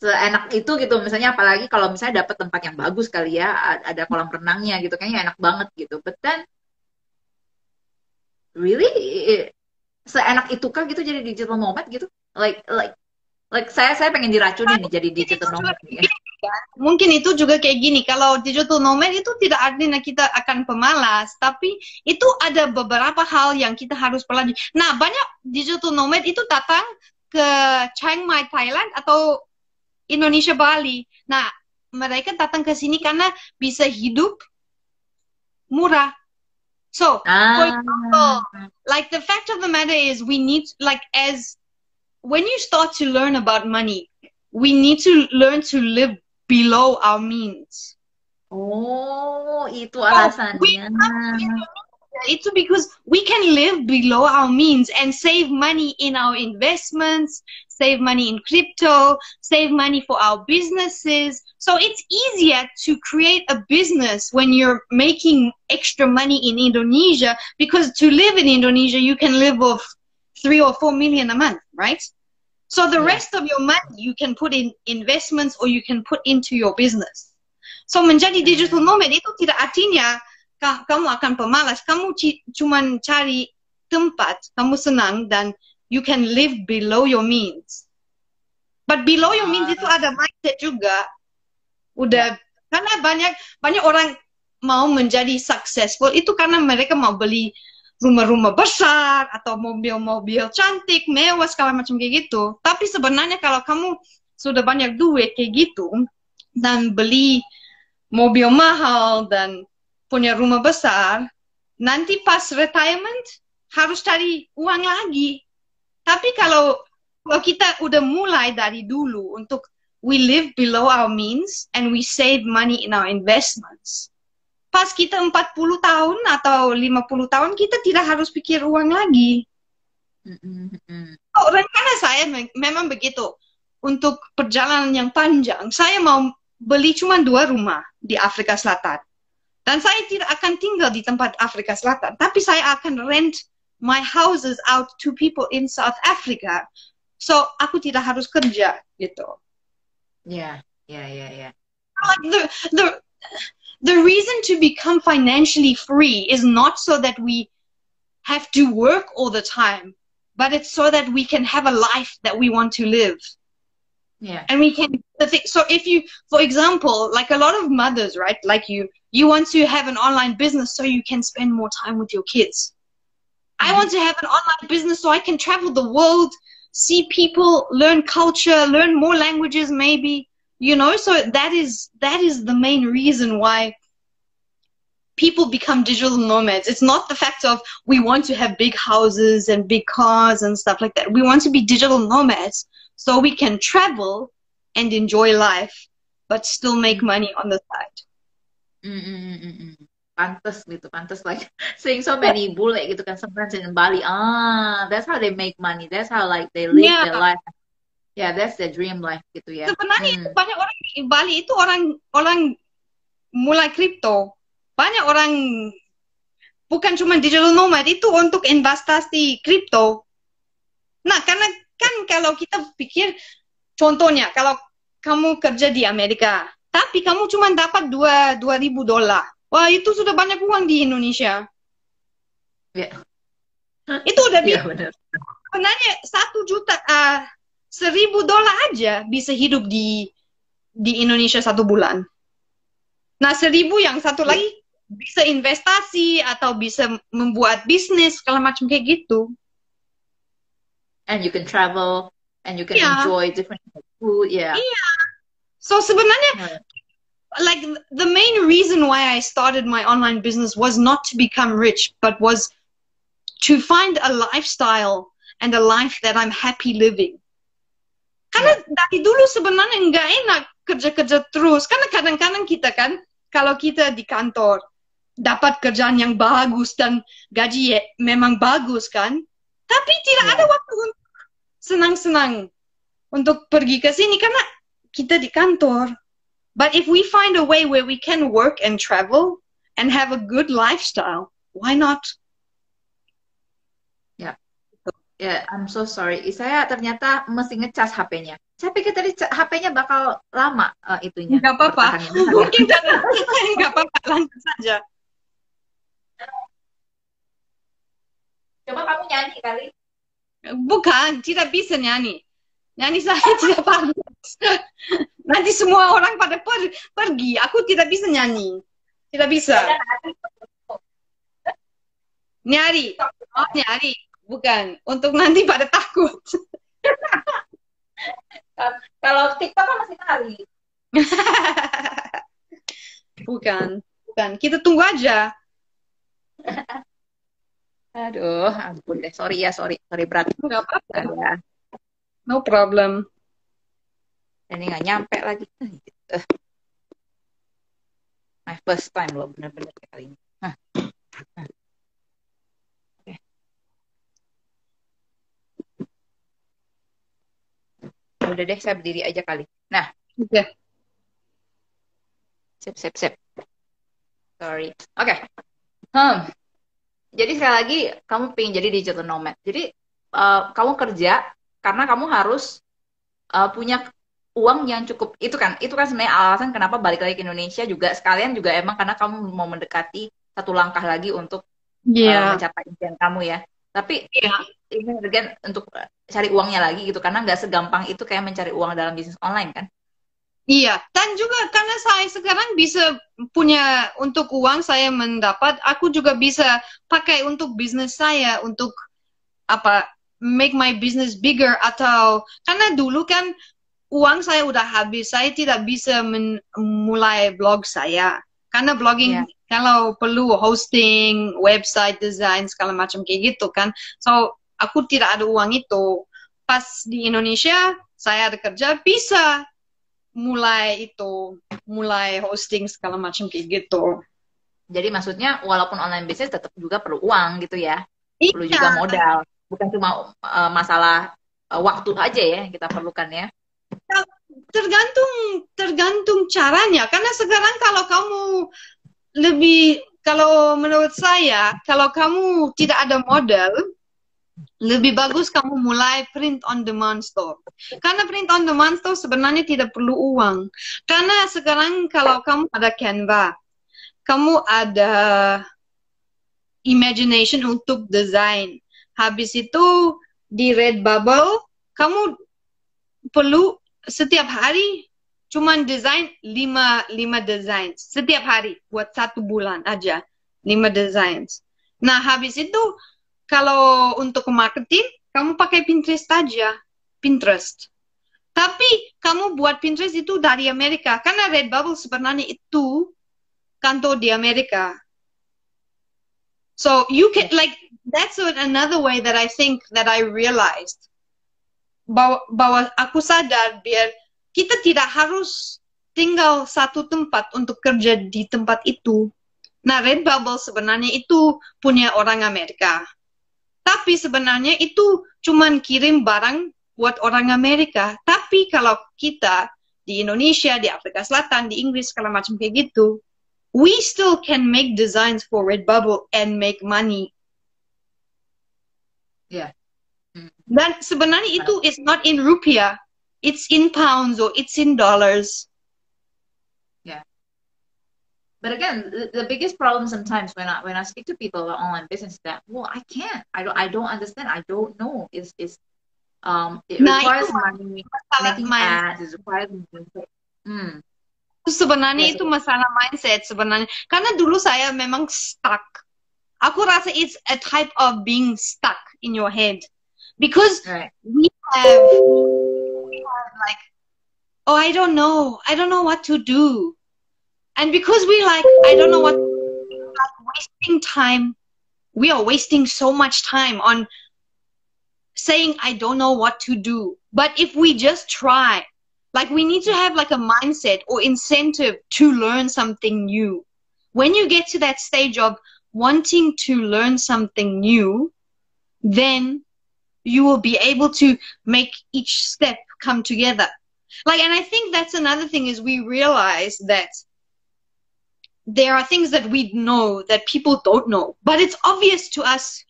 seenak itu gitu. Misalnya apalagi kalau misalnya dapat tempat yang bagus kali ya, ada kolam renangnya gitu, kayaknya enak banget gitu. But then really seenak itukah gitu jadi digital nomad gitu? Like saya pengen diracunin nih jadi digital nomad nih. Mungkin itu juga kayak gini, kalau digital nomad itu tidak artinya kita akan pemalas, tapi itu ada beberapa hal yang kita harus pelajari. Nah, banyak digital nomad itu datang ke Chiang Mai, Thailand atau Indonesia, Bali. Nah, mereka datang ke sini karena bisa hidup murah. So, for example, like the fact of the matter is we need, like, as when you start to learn about money, we need to learn to live below our means. Oh, itu alasannya. It's because we can live below our means and save money in our investments, save money in crypto, save money for our businesses. So it's easier to create a business when you're making extra money in Indonesia, because to live in Indonesia, you can live off 3 or 4 million a month, right? So the rest of your money you can put in investments or you can put into your business. So menjadi digital nomad itu tidak artinya kamu akan pemalas. Kamu cuma cari tempat kamu senang dan you can live below your means. But below your means itu ada mindset juga. Udah karena banyak orang mau menjadi successful itu karena mereka mau beli rumah-rumah besar atau mobil-mobil cantik, mewah, segala macam kayak gitu. Tapi sebenarnya kalau kamu sudah banyak duit kayak gitu dan beli mobil mahal dan punya rumah besar, nanti pas retirement harus cari uang lagi. Tapi kalau kita udah mulai dari dulu untuk we live below our means and we save money in our investments, pas kita 40 tahun atau 50 tahun, kita tidak harus pikir uang lagi. Rencana saya memang begitu. Untuk perjalanan yang panjang, saya mau beli cuma 2 rumah di Afrika Selatan. Dan saya tidak akan tinggal di tempat Afrika Selatan, tapi saya akan rent my houses out to people in South Africa. So, aku tidak harus kerja, gitu. Yeah. The reason to become financially free is not so that we have to work all the time, but it's so that we can have a life that we want to live. Yeah. And we can, so if you, for example, like a lot of mothers, right? Like you want to have an online business so you can spend more time with your kids. I want to have an online business so I can travel the world, see people, learn culture, learn more languages maybe. You know, so that is the main reason why people become digital nomads. It's not the fact of we want to have big houses and big cars and stuff like that. We want to be digital nomads so we can travel and enjoy life, but still make money on the side. Pantes like seeing so many bule gitu kan, sometimes in Bali. That's how they make money. That's how like they live their life. Yeah, that's the dream life gitu ya. Sebenarnya itu banyak orang di Bali itu orang mulai kripto. Banyak orang bukan cuma digital nomad itu untuk investasi kripto. Nah, karena kan kalau kita pikir contohnya kalau kamu kerja di Amerika, tapi kamu cuma dapat $2,000. Wah, itu sudah banyak uang di Indonesia. Ya. Itu udah benar. Sebenarnya $1,000 aja bisa hidup di Indonesia 1 bulan. Nah, 1,000 yang satu lagi bisa investasi atau bisa membuat bisnis segala macam kayak gitu. And you can travel and you can enjoy different food. Yeah. So sebenarnya like the main reason why I started my online business was not to become rich, but was to find a lifestyle and a life that I'm happy living. Karena dari dulu sebenarnya nggak enak kerja-kerja terus. Karena kadang-kadang kita kan, kalau kita di kantor, dapat kerjaan yang bagus dan gaji memang bagus kan. Tapi tidak ada waktu untuk senang-senang untuk pergi ke sini karena kita di kantor. But if we find a way where we can work and travel and have a good lifestyle, why not? Ya, I'm so sorry. Saya ternyata mesti ngecas HP-nya. Saya pikir tadi HP-nya bakal lama itunya. Nggak apa-apa. Mungkin nggak apa-apa, lanjut saja. Coba kamu nyanyi kali. Bukan, tidak bisa nyanyi. Nyanyi saya tidak bagus. Nanti semua orang pada pergi. Aku tidak bisa nyanyi. Tidak bisa. Nyari. Oh, nyari. Bukan. Untuk nanti pada takut. Kalau TikTok kan masih nari. Bukan. Bukan. Kita tunggu aja. Aduh, ampun deh. Sorry ya, sorry berat. Nggak apa-apa. Ya. No problem. Ini nggak nyampe lagi. My first time loh, bener-bener kali ini. Oke. Udah deh, saya berdiri aja kali. Nah, Oke. sip. Sorry. Oke. Jadi sekali lagi, kamu pengen jadi digital nomad. Jadi, kamu kerja karena kamu harus punya uang yang cukup. Itu kan sebenarnya alasan kenapa balik lagi ke Indonesia juga. Sekalian juga emang karena kamu mau mendekati satu langkah lagi untuk mencapai impian kamu ya. Tapi ini again untuk cari uangnya lagi gitu. Karena nggak segampang itu kayak mencari uang dalam bisnis online kan. Iya, dan juga karena saya sekarang bisa punya untuk uang saya mendapat, aku juga bisa pakai untuk bisnis saya untuk make my business bigger atau karena dulu kan uang saya udah habis, saya tidak bisa memulai blog saya karena blogging kalau perlu hosting, website design segala macam kayak gitu kan, so aku tidak ada uang itu. Pas di Indonesia saya ada kerja bisa mulai hosting segala macam kayak gitu. Jadi maksudnya walaupun online business tetap juga perlu uang gitu ya. Perlu juga modal. Bukan cuma masalah waktu aja ya yang kita perlukan ya. Tergantung caranya. Karena sekarang kalau menurut saya, kalau kamu tidak ada modal, lebih bagus kamu mulai print on demand store. Karena print on demand store sebenarnya tidak perlu uang. Karena sekarang kalau kamu ada Canva, kamu ada imagination untuk desain. Habis itu di Redbubble, kamu perlu setiap hari cuman desain 5 desain. Setiap hari, buat 1 bulan aja. 5 desain. Nah, habis itu kalau untuk marketing, kamu pakai Pinterest aja. Pinterest. Tapi kamu buat Pinterest itu dari Amerika. Karena Redbubble sebenarnya itu kantor di Amerika. So you can that's another way that I think that I realized. Bahwa aku sadar biar kita tidak harus tinggal satu tempat untuk kerja di tempat itu. Nah, Redbubble sebenarnya itu punya orang Amerika. Tapi sebenarnya itu cuman kirim barang buat orang Amerika. Tapi kalau kita di Indonesia, di Afrika Selatan, di Inggris, segala macam kayak gitu, we still can make designs for Redbubble and make money. Yeah. Dan sebenarnya itu is not in rupiah, it's in pounds or it's in dollars. But again, the biggest problem sometimes when I speak to people about online business is that, well, I can't. I don't understand. I don't know. It requires money, making ads. It requires money. Sebenarnya itu masalah mindset sebenarnya. Karena dulu saya memang stuck. Aku rasa it's a type of being stuck in your head. Because we have like, oh, I don't know what to do. And because I don't know what, wasting time. We are wasting so much time on saying, I don't know what to do. But if we just try, we need to have a mindset or incentive to learn something new. When you get to that stage of wanting to learn something new, then you will be able to make each step come together. And I think that's another thing is we realize that there are things that we know that people don't know, but it's obvious to us.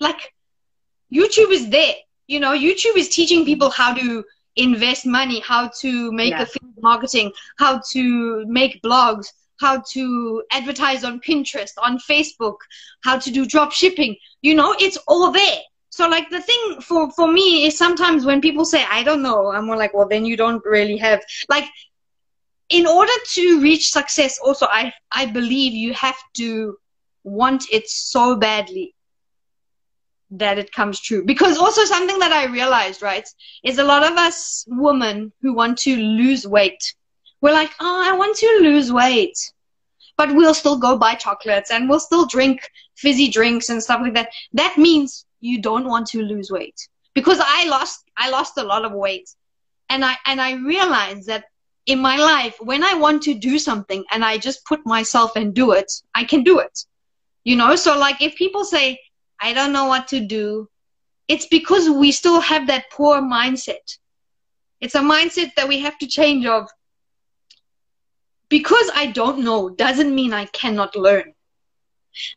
YouTube is there, YouTube is teaching people how to invest money, how to make affiliate marketing, how to make blogs, how to advertise on Pinterest, on Facebook, how to do drop shipping. It's all there. So like the thing for me is sometimes when people say, I don't know, I'm more like, well, then you don't really have, like, in order to reach success also, I believe you have to want it so badly that it comes true. Because also something that I realized, right, is a lot of us women who want to lose weight, we're like, oh, I want to lose weight. But we'll still go buy chocolates and we'll still drink fizzy drinks and stuff like that. That means you don't want to lose weight. Because I lost a lot of weight. And I realized that in my life, when I want to do something and I just put myself and do it, I can do it. You know, so like if people say, I don't know what to do, it's because we still have that poor mindset. It's a mindset that we have to change of, because I don't know doesn't mean I cannot learn.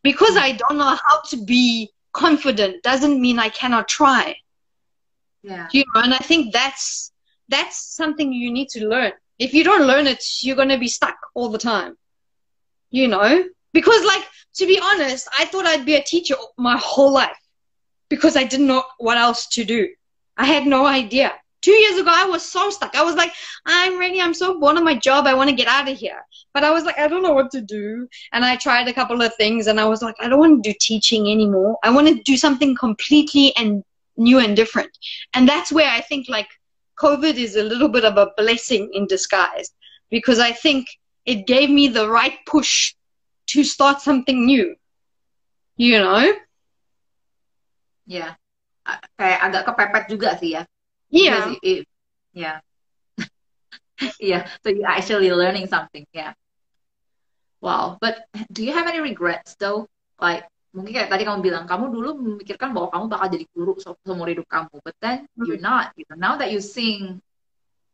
Because I don't know how to be confident doesn't mean I cannot try. Yeah. You know, and I think that's something you need to learn. If you don't learn it, you're going to be stuck all the time. You know? Because, like, to be honest, I thought I'd be a teacher my whole life because I didn't know what else to do. I had no idea. 2 years ago, I was so stuck. I was like, I'm ready. I'm so bored of my job. I want to get out of here. But I was like, I don't know what to do. And I tried a couple of things, and I was like, I don't want to do teaching anymore. I want to do something completely and new and different. And that's where I think, like, COVID is a little bit of a blessing in disguise, because I think it gave me the right push to start something new, you know? Yeah. Kayak agak kepepet juga sih ya. Yeah. Yeah. Yeah. So you're actually learning something. Yeah. Wow. But do you have any regrets though? Like, mungkin kayak tadi kamu bilang, kamu dulu memikirkan bahwa kamu bakal jadi guru seumur hidup kamu. But then you're not. Gitu. Now that you're seeing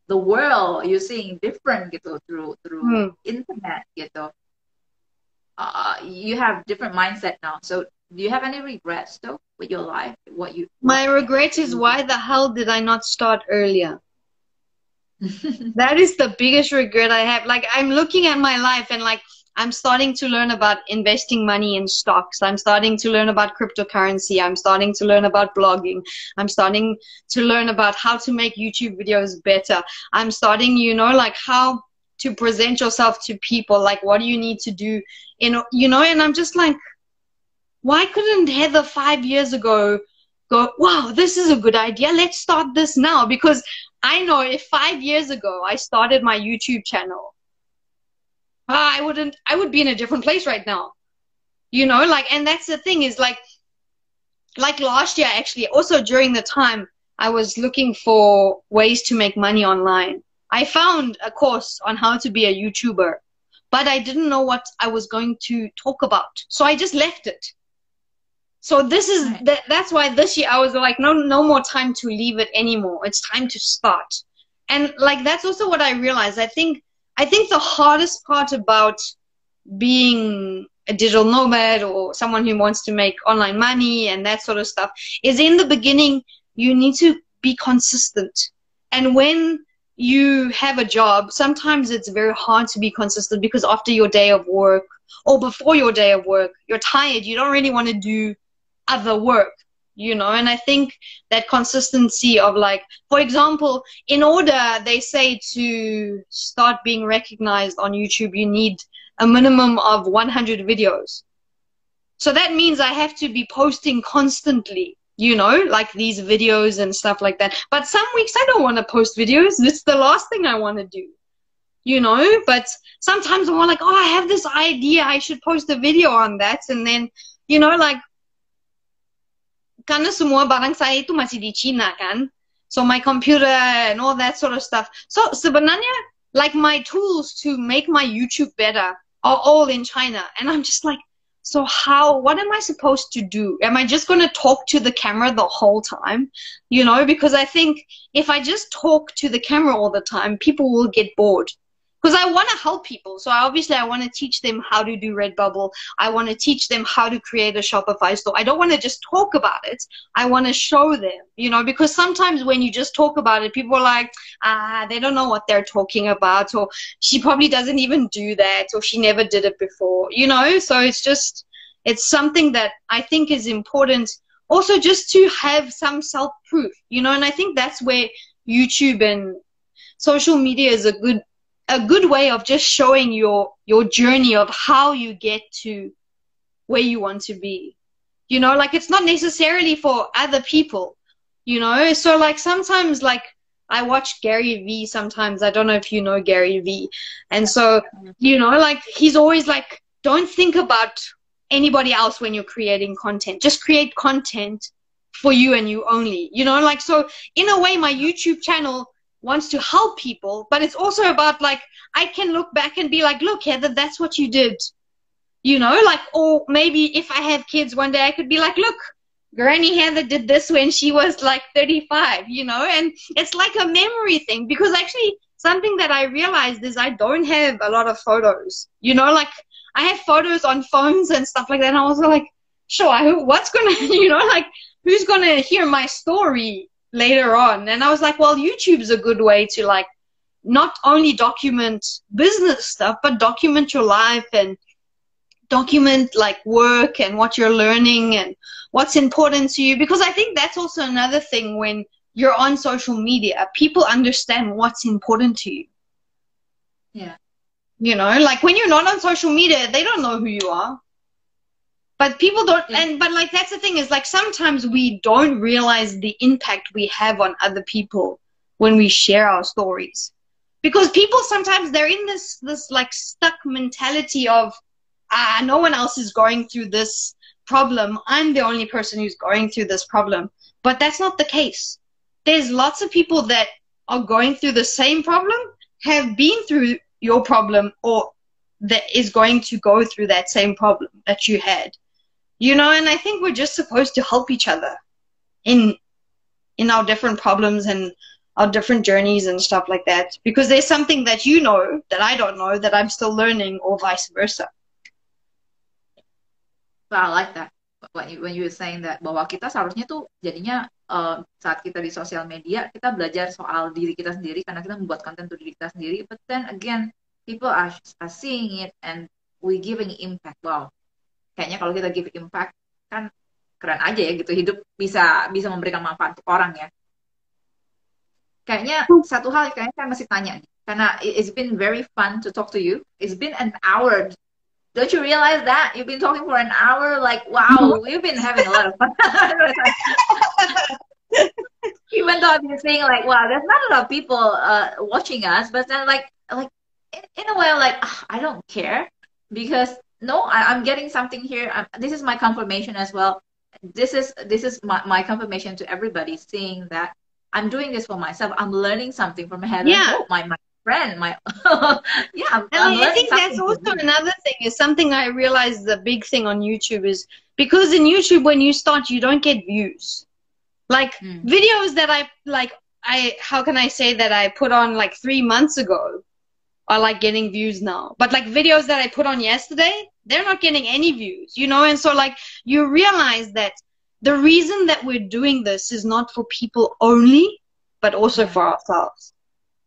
the world, you're seeing different gitu through internet gitu. You have different mindset now. So do you have any regrets though with your life? My regret is, why the hell did I not start earlier? That is the biggest regret I have. Like, I'm looking at my life and like, I'm starting to learn about investing money in stocks. I'm starting to learn about cryptocurrency. I'm starting to learn about blogging. I'm starting to learn about how to make YouTube videos better. I'm starting, you know, like how to present yourself to people. Like, what do you need to do? You know, and I'm just like, why couldn't Heather 5 years ago go, wow, this is a good idea. Let's start this now. Because I know if 5 years ago I started my YouTube channel, I would be in a different place right now. You know, like, and that's the thing is like last year, actually, also during the time I was looking for ways to make money online, I found a course on how to be a YouTuber, but I didn't know what I was going to talk about. So I just left it. So this is, that's why this year I was like, no more time to leave it anymore. It's time to start. And like, that's also what I realized. I think the hardest part about being a digital nomad or someone who wants to make online money and that sort of stuff is, in the beginning, you need to be consistent. And when you have a job, sometimes it's very hard to be consistent, because after your day of work or before your day of work, you're tired. You don't really want to do other work, you know. And I think that consistency of, like, for example, in order, they say, to start being recognized on YouTube, you need a minimum of 100 videos. So that means I have to be posting constantly, you know, like these videos and stuff like that. But some weeks I don't want to post videos. It's the last thing I want to do, you know. But sometimes I'm like, oh, I have this idea, I should post a video on that. And then, you know, like, karena semua barang saya itu masih di China kan, so my computer and all that sort of stuff. So sebenarnya, like, my tools to make my YouTube better are all in China, and I'm just like, so what am I supposed to do? Am I just going to talk to the camera the whole time? You know, because I think if I just talk to the camera all the time, people will get bored. Because I want to help people. So obviously I want to teach them how to do Redbubble. I want to teach them how to create a Shopify store. I don't want to just talk about it. I want to show them, you know, because sometimes when you just talk about it, people are like, they don't know what they're talking about, or she probably doesn't even do that, or she never did it before, you know. So it's something that I think is important also just to have some self-proof, you know, and I think that's where YouTube and social media is a good way of just showing your journey of how you get to where you want to be. You know, like it's not necessarily for other people, you know? So like sometimes like I watch Gary Vee sometimes. I don't know if you know Gary Vee. And so, you know, like he's always like, don't think about anybody else when you're creating content. Just create content for you and you only, you know? Like, so in a way, my YouTube channel wants to help people, but it's also about like, I can look back and be like, look, Heather, that's what you did. You know, like, or maybe if I have kids one day, I could be like, look, Granny Heather did this when she was like 35, you know, and it's like a memory thing, because actually something that I realized is I don't have a lot of photos, you know, like I have photos on phones and stuff like that. And I was like, sure, what's going to, you know, like who's going to hear my story later on? And I was like, well, YouTube is a good way to like not only document business stuff, but document your life and document like work and what you're learning and what's important to you. Because I think that's also another thing when you're on social media, people understand what's important to you. Yeah. You know, like when you're not on social media, they don't know who you are. But people don't, but like that's the thing is like sometimes we don't realize the impact we have on other people when we share our stories. Because people sometimes they're in this like stuck mentality of, no one else is going through this problem. I'm the only person who's going through this problem. But that's not the case. There's lots of people that are going through the same problem, have been through your problem, or that is going to go through that same problem that you had. You know, and I think we're just supposed to help each other in our different problems and our different journeys and stuff like that. Because there's something that you know that I don't know that I'm still learning, or vice versa. Well, I like that when you were saying that bahwa kita seharusnya tuh jadinya saat kita di sosial media kita belajar soal diri kita sendiri karena kita membuat konten untuk diri kita sendiri. But then again, people are seeing it and we giving impact. Wow, kayaknya kalau kita give impact kan keren aja ya gitu, hidup bisa memberikan manfaat untuk orang ya. Kayaknya satu hal kayaknya saya masih tanya nih, karena it's been very fun to talk to you. It's been an hour. Don't you realize that? You've been talking for an hour, like, wow, we've been having a lot of fun. Even though I've been saying, like, wow, there's not a lot of people watching us, but then, like in a way, I'm like, I don't care, because, no, I'm getting something here. This is my confirmation as well. This is my confirmation to everybody, seeing that I'm doing this for myself. I'm learning something from Heather. Yeah. Oh, my friend, yeah. And I think that's also another thing, is something I realized the big thing on YouTube is because in YouTube when you start you don't get views. Like videos that how can I say that I put on like 3 months ago are like getting views now. But like videos that I put on yesterday, they're not getting any views, you know? And so like you realize that the reason that we're doing this is not for people only, but also for ourselves.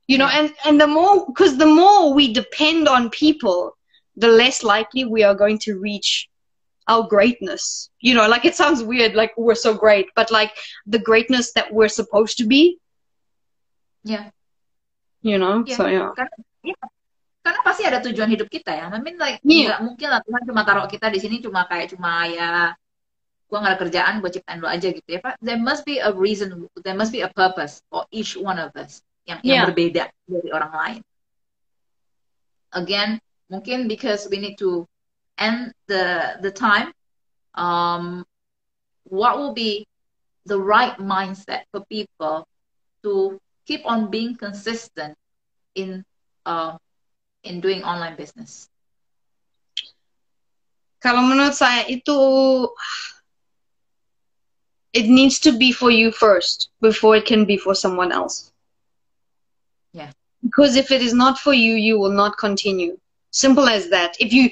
You know, and the more we depend on people, the less likely we are going to reach our greatness. You know, like it sounds weird, like we're so great, but like the greatness that we're supposed to be. Yeah. You know, so yeah. Karena pasti ada tujuan hidup kita ya. I mean like nggak mungkin lah Tuhan cuma taruh kita di sini cuma ya gua nggak ada kerjaan, gua ciptain dulu aja gitu ya Pak. There must be a reason, there must be a purpose for each one of us. Yang berbeda dari orang lain. Again, mungkin because we need to end the time. What will be the right mindset for people to keep on being consistent in doing online business? Kalau menurut saya itu it needs to be for you first before it can be for someone else. Yeah. Because if it is not for you, you will not continue. Simple as that. If you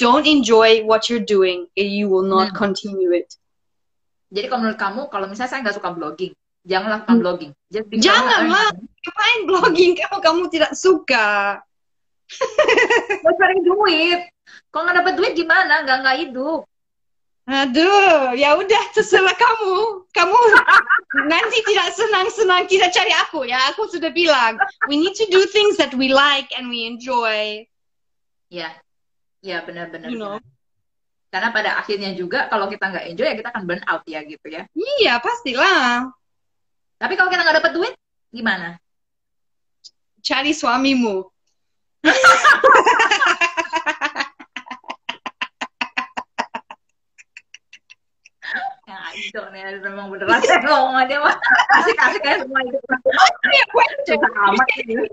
don't enjoy what you're doing, you will not continue it. Jadi kalau menurut kamu, kalau misalnya saya nggak suka blogging, jangan lakukan blogging. Janganlah, ngapain blogging kalau kamu tidak suka? Mau cari duit. Kalau nggak dapat duit gimana? Nggak hidup. Aduh, ya udah terserah kamu. Kamu nanti tidak senang-senang tidak cari aku ya. Aku sudah bilang, we need to do things that we like and we enjoy. Ya, ya benar-benar. You know. Karena pada akhirnya juga kalau kita nggak enjoy ya kita akan burn out ya gitu ya. Iya, pastilah. Tapi kalau kita nggak dapat duit, gimana? Cari suamimu. Ya itu nih memang beneran saya ngomong aja mah kasih kayak semua itu. Susah amat ini.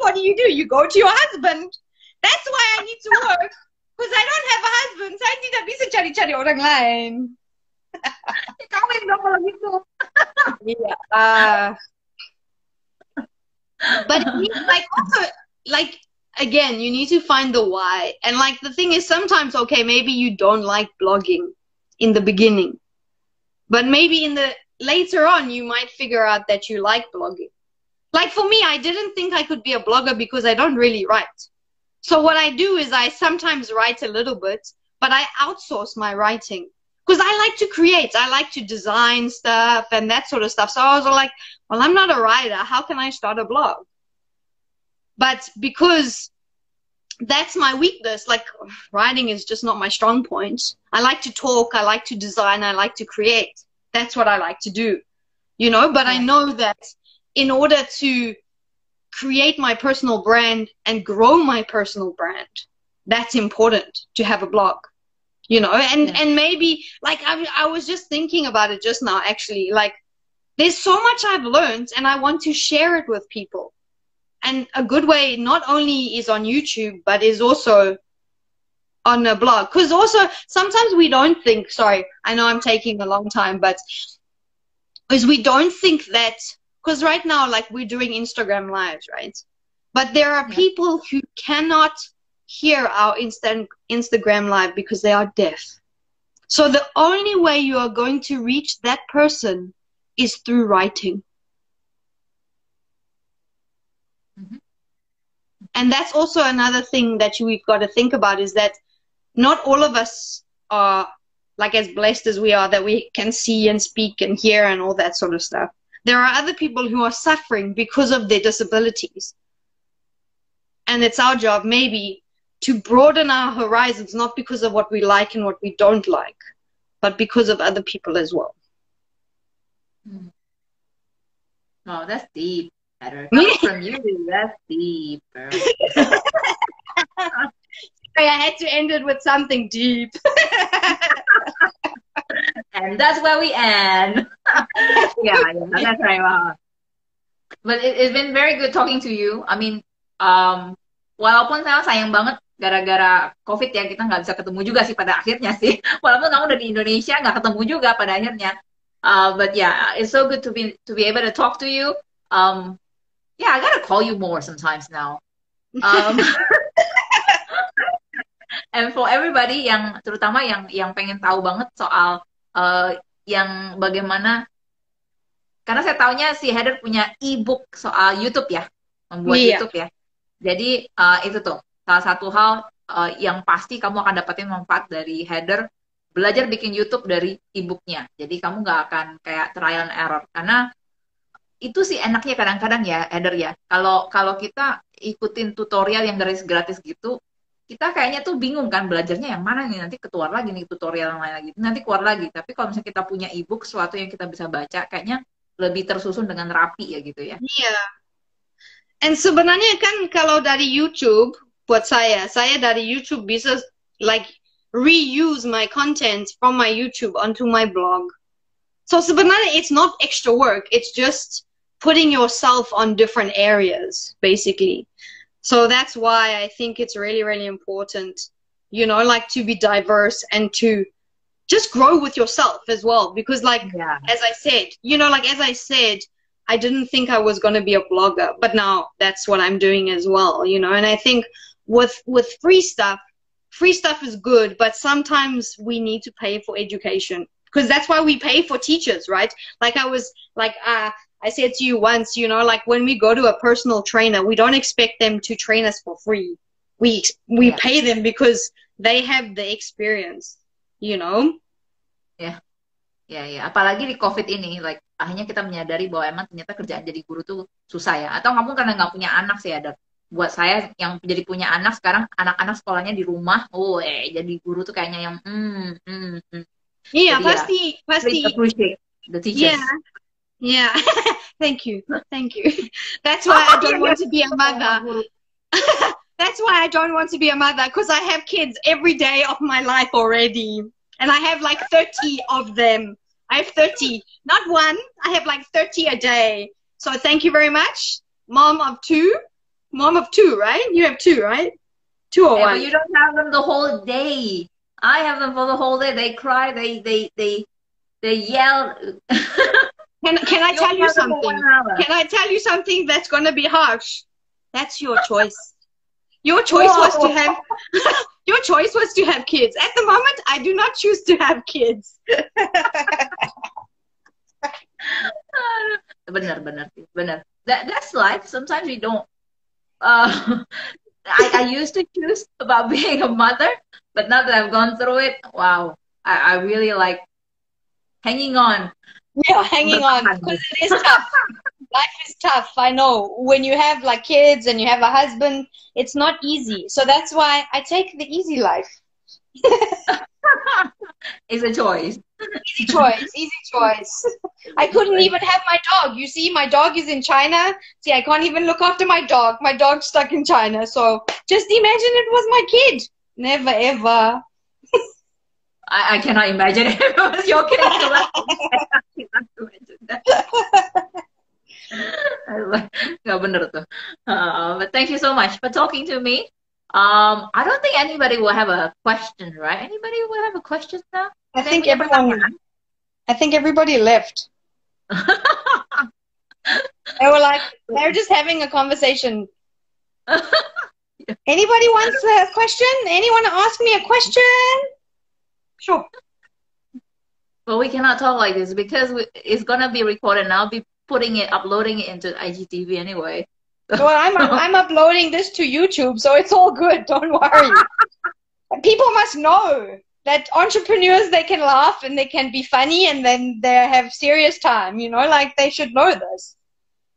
What do? You go to your husband. That's why I need to work. Because I don't have a husband. Saya tidak bisa cari-cari orang lain. Kawin dong kalau gitu. Iya. But like also like again, you need to find the why. And like the thing is sometimes okay, maybe you don't like blogging in the beginning. But maybe in the later on you might figure out that you like blogging. Like for me, I didn't think I could be a blogger because I don't really write. So what I do is I sometimes write a little bit, but I outsource my writing. Because I like to create, I like to design stuff and that sort of stuff. So I was like, well, I'm not a writer. How can I start a blog? But because that's my weakness, like writing is just not my strong point. I like to talk, I like to design, I like to create. That's what I like to do, you know, but I know that in order to create my personal brand and grow my personal brand, that's important to have a blog, you know, and maybe like I was just thinking about it just now, actually, like there's so much I've learned and I want to share it with people. And a good way not only is on YouTube, but is also on a blog. Because also sometimes we don't think, sorry, I know I'm taking a long time, but because we don't think that, because right now, like we're doing Instagram lives, right? But there are people who cannot hear our Instagram live because they are deaf. So the only way you are going to reach that person is through writing. And that's also another thing that we've got to think about, is that not all of us are like as blessed as we are that we can see and speak and hear and all that sort of stuff. There are other people who are suffering because of their disabilities. And it's our job maybe to broaden our horizons, not because of what we like and what we don't like, but because of other people as well. Oh, that's deep. Coming from you, that's deep. I had to end it with something deep. And that's where we end. Yeah, that's right. But it's been very good talking to you. I mean, walaupun saya sayang banget gara-gara COVID ya, kita nggak bisa ketemu juga sih pada akhirnya sih. Walaupun kamu udah di Indonesia, nggak ketemu juga pada akhirnya. But yeah, it's so good to be able to talk to you. Yeah, I gotta call you more sometimes now. And for everybody yang terutama yang pengen tahu banget soal yang bagaimana, karena saya taunya si Heather punya e-book soal YouTube ya, membuat YouTube ya. Jadi itu tuh salah satu hal yang pasti kamu akan dapetin manfaat dari Heather, belajar bikin YouTube dari e-booknya. Jadi kamu nggak akan kayak trial and error, karena itu sih enaknya kadang-kadang ya, Heather ya. Kalau kita ikutin tutorial yang gratis gitu, kita kayaknya tuh bingung kan belajarnya yang mana nih, nanti keluar lagi nih tutorial yang lain lagi, nanti keluar lagi. Tapi kalau misalnya kita punya e-book, sesuatu yang kita bisa baca, kayaknya lebih tersusun dengan rapi ya gitu ya. Iya. And sebenarnya kan kalau dari YouTube, buat saya dari YouTube bisa like reuse my content from my YouTube onto my blog. So sebenarnya it's not extra work, it's just putting yourself on different areas, basically. So that's why I think it's really, really important, you know, like to be diverse and to just grow with yourself as well. Because like, as I said, you know, like as I said, I didn't think I was going to be a blogger, but now that's what I'm doing as well, you know. And I think with free stuff is good, but sometimes we need to pay for education, because that's why we pay for teachers, right? Like I said to you once, you know, like when we go to a personal trainer, we don't expect them to train us for free. We pay them because they have the experience, you know. Ya, ya. Apalagi di COVID ini, like akhirnya kita menyadari bahwa emang ternyata kerjaan jadi guru tuh susah ya. Atau kamu karena nggak punya anak sih ada. Buat saya yang jadi punya anak sekarang, anak-anak sekolahnya di rumah, jadi guru tuh kayaknya yang, Iya, Jadi ya, pasti, please pasti. appreciate the teachers. Yeah, yeah. Thank you, thank you. That's why I don't want to be a mother. That's why I don't want to be a mother, because I have kids every day of my life already. And I have like 30 of them. I have 30. Not one, I have like 30 a day. So thank you very much. Mom of two. Mom of two, right? You have two, right? Two or Yeah, one? but you don't have them the whole day. I have them for the whole day. They cry, they yell. Can I You tell you have them for something? 1 hour. Can I tell you something that's going to be harsh? That's your choice. Your choice was to have your choice was to have kids. At the moment, I do not choose to have kids. Benar. That's life. Sometimes we don't. I used to choose about being a mother, but now that I've gone through it, wow, I really like hanging on. Yeah, hanging on, because it is tough. Life is tough. I know. When you have like kids and you have a husband, it's not easy. So that's why I take the easy life. It's a choice. Easy choice. I couldn't even have my dog. You see, my dog is in China. See, I can't even look after my dog. My dog's stuck in China. So just imagine it was my kid. Never ever. I cannot imagine if it was your kid. I cannot imagine that. Nggak bener tuh. But thank you so much for talking to me. I don't think anybody will have a question, right? Anybody will have a question now? I think everybody left. They were like, they're just having a conversation. Anybody wants a question? Anyone ask me a question? Sure. Well, we cannot talk like this because it's gonna be recorded and I'll be uploading it into IGTV anyway. Well, I'm uploading this to YouTube, so it's all good. Don't worry. People must know that entrepreneurs, they can laugh and they can be funny, and then they have serious time. You know, like they should know this.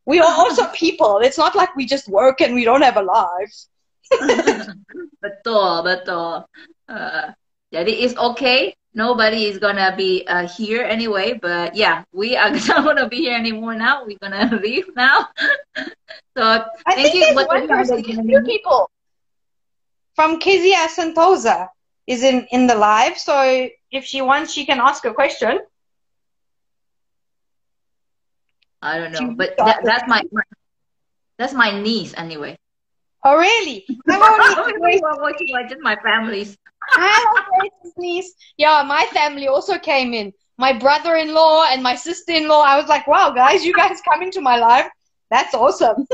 We are also people. It's not like we just work and we don't have a life. Betul. Jadi it's okay. Nobody is gonna be here anyway, but yeah, we are not gonna be here anymore now. We're gonna leave now. So I think there's one person, two people from Kezia Santosa is in the live. So if she wants, she can ask a question. I don't know, but that's my niece anyway. Oh really? Just my family's. Niece. Yeah, my family also came in. My brother-in-law and my sister-in-law. I was like, wow, guys, you guys come into my life. That's awesome.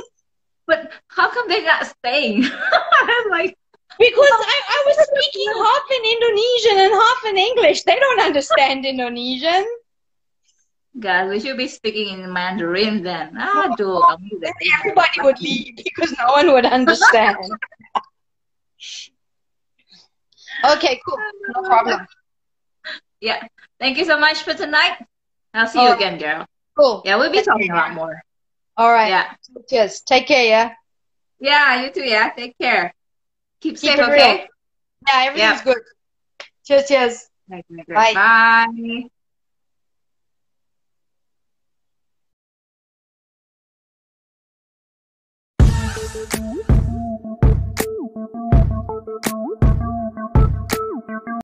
But how come they're not staying? I'm like, because I was speaking half in Indonesian and half in English. They don't understand Indonesian. Guys, we should be speaking in Mandarin then. Everybody would leave because no one would understand. Okay, cool. No problem. Yeah. Thank you so much for tonight. I'll see you again, girl. Cool. Yeah, we'll be talking a lot more. All right. Yeah. Cheers. Take care, yeah? Yeah, you too, yeah. Take care. Keep safe, okay? Real. Yeah, everything's good. Cheers. Bye. Bye.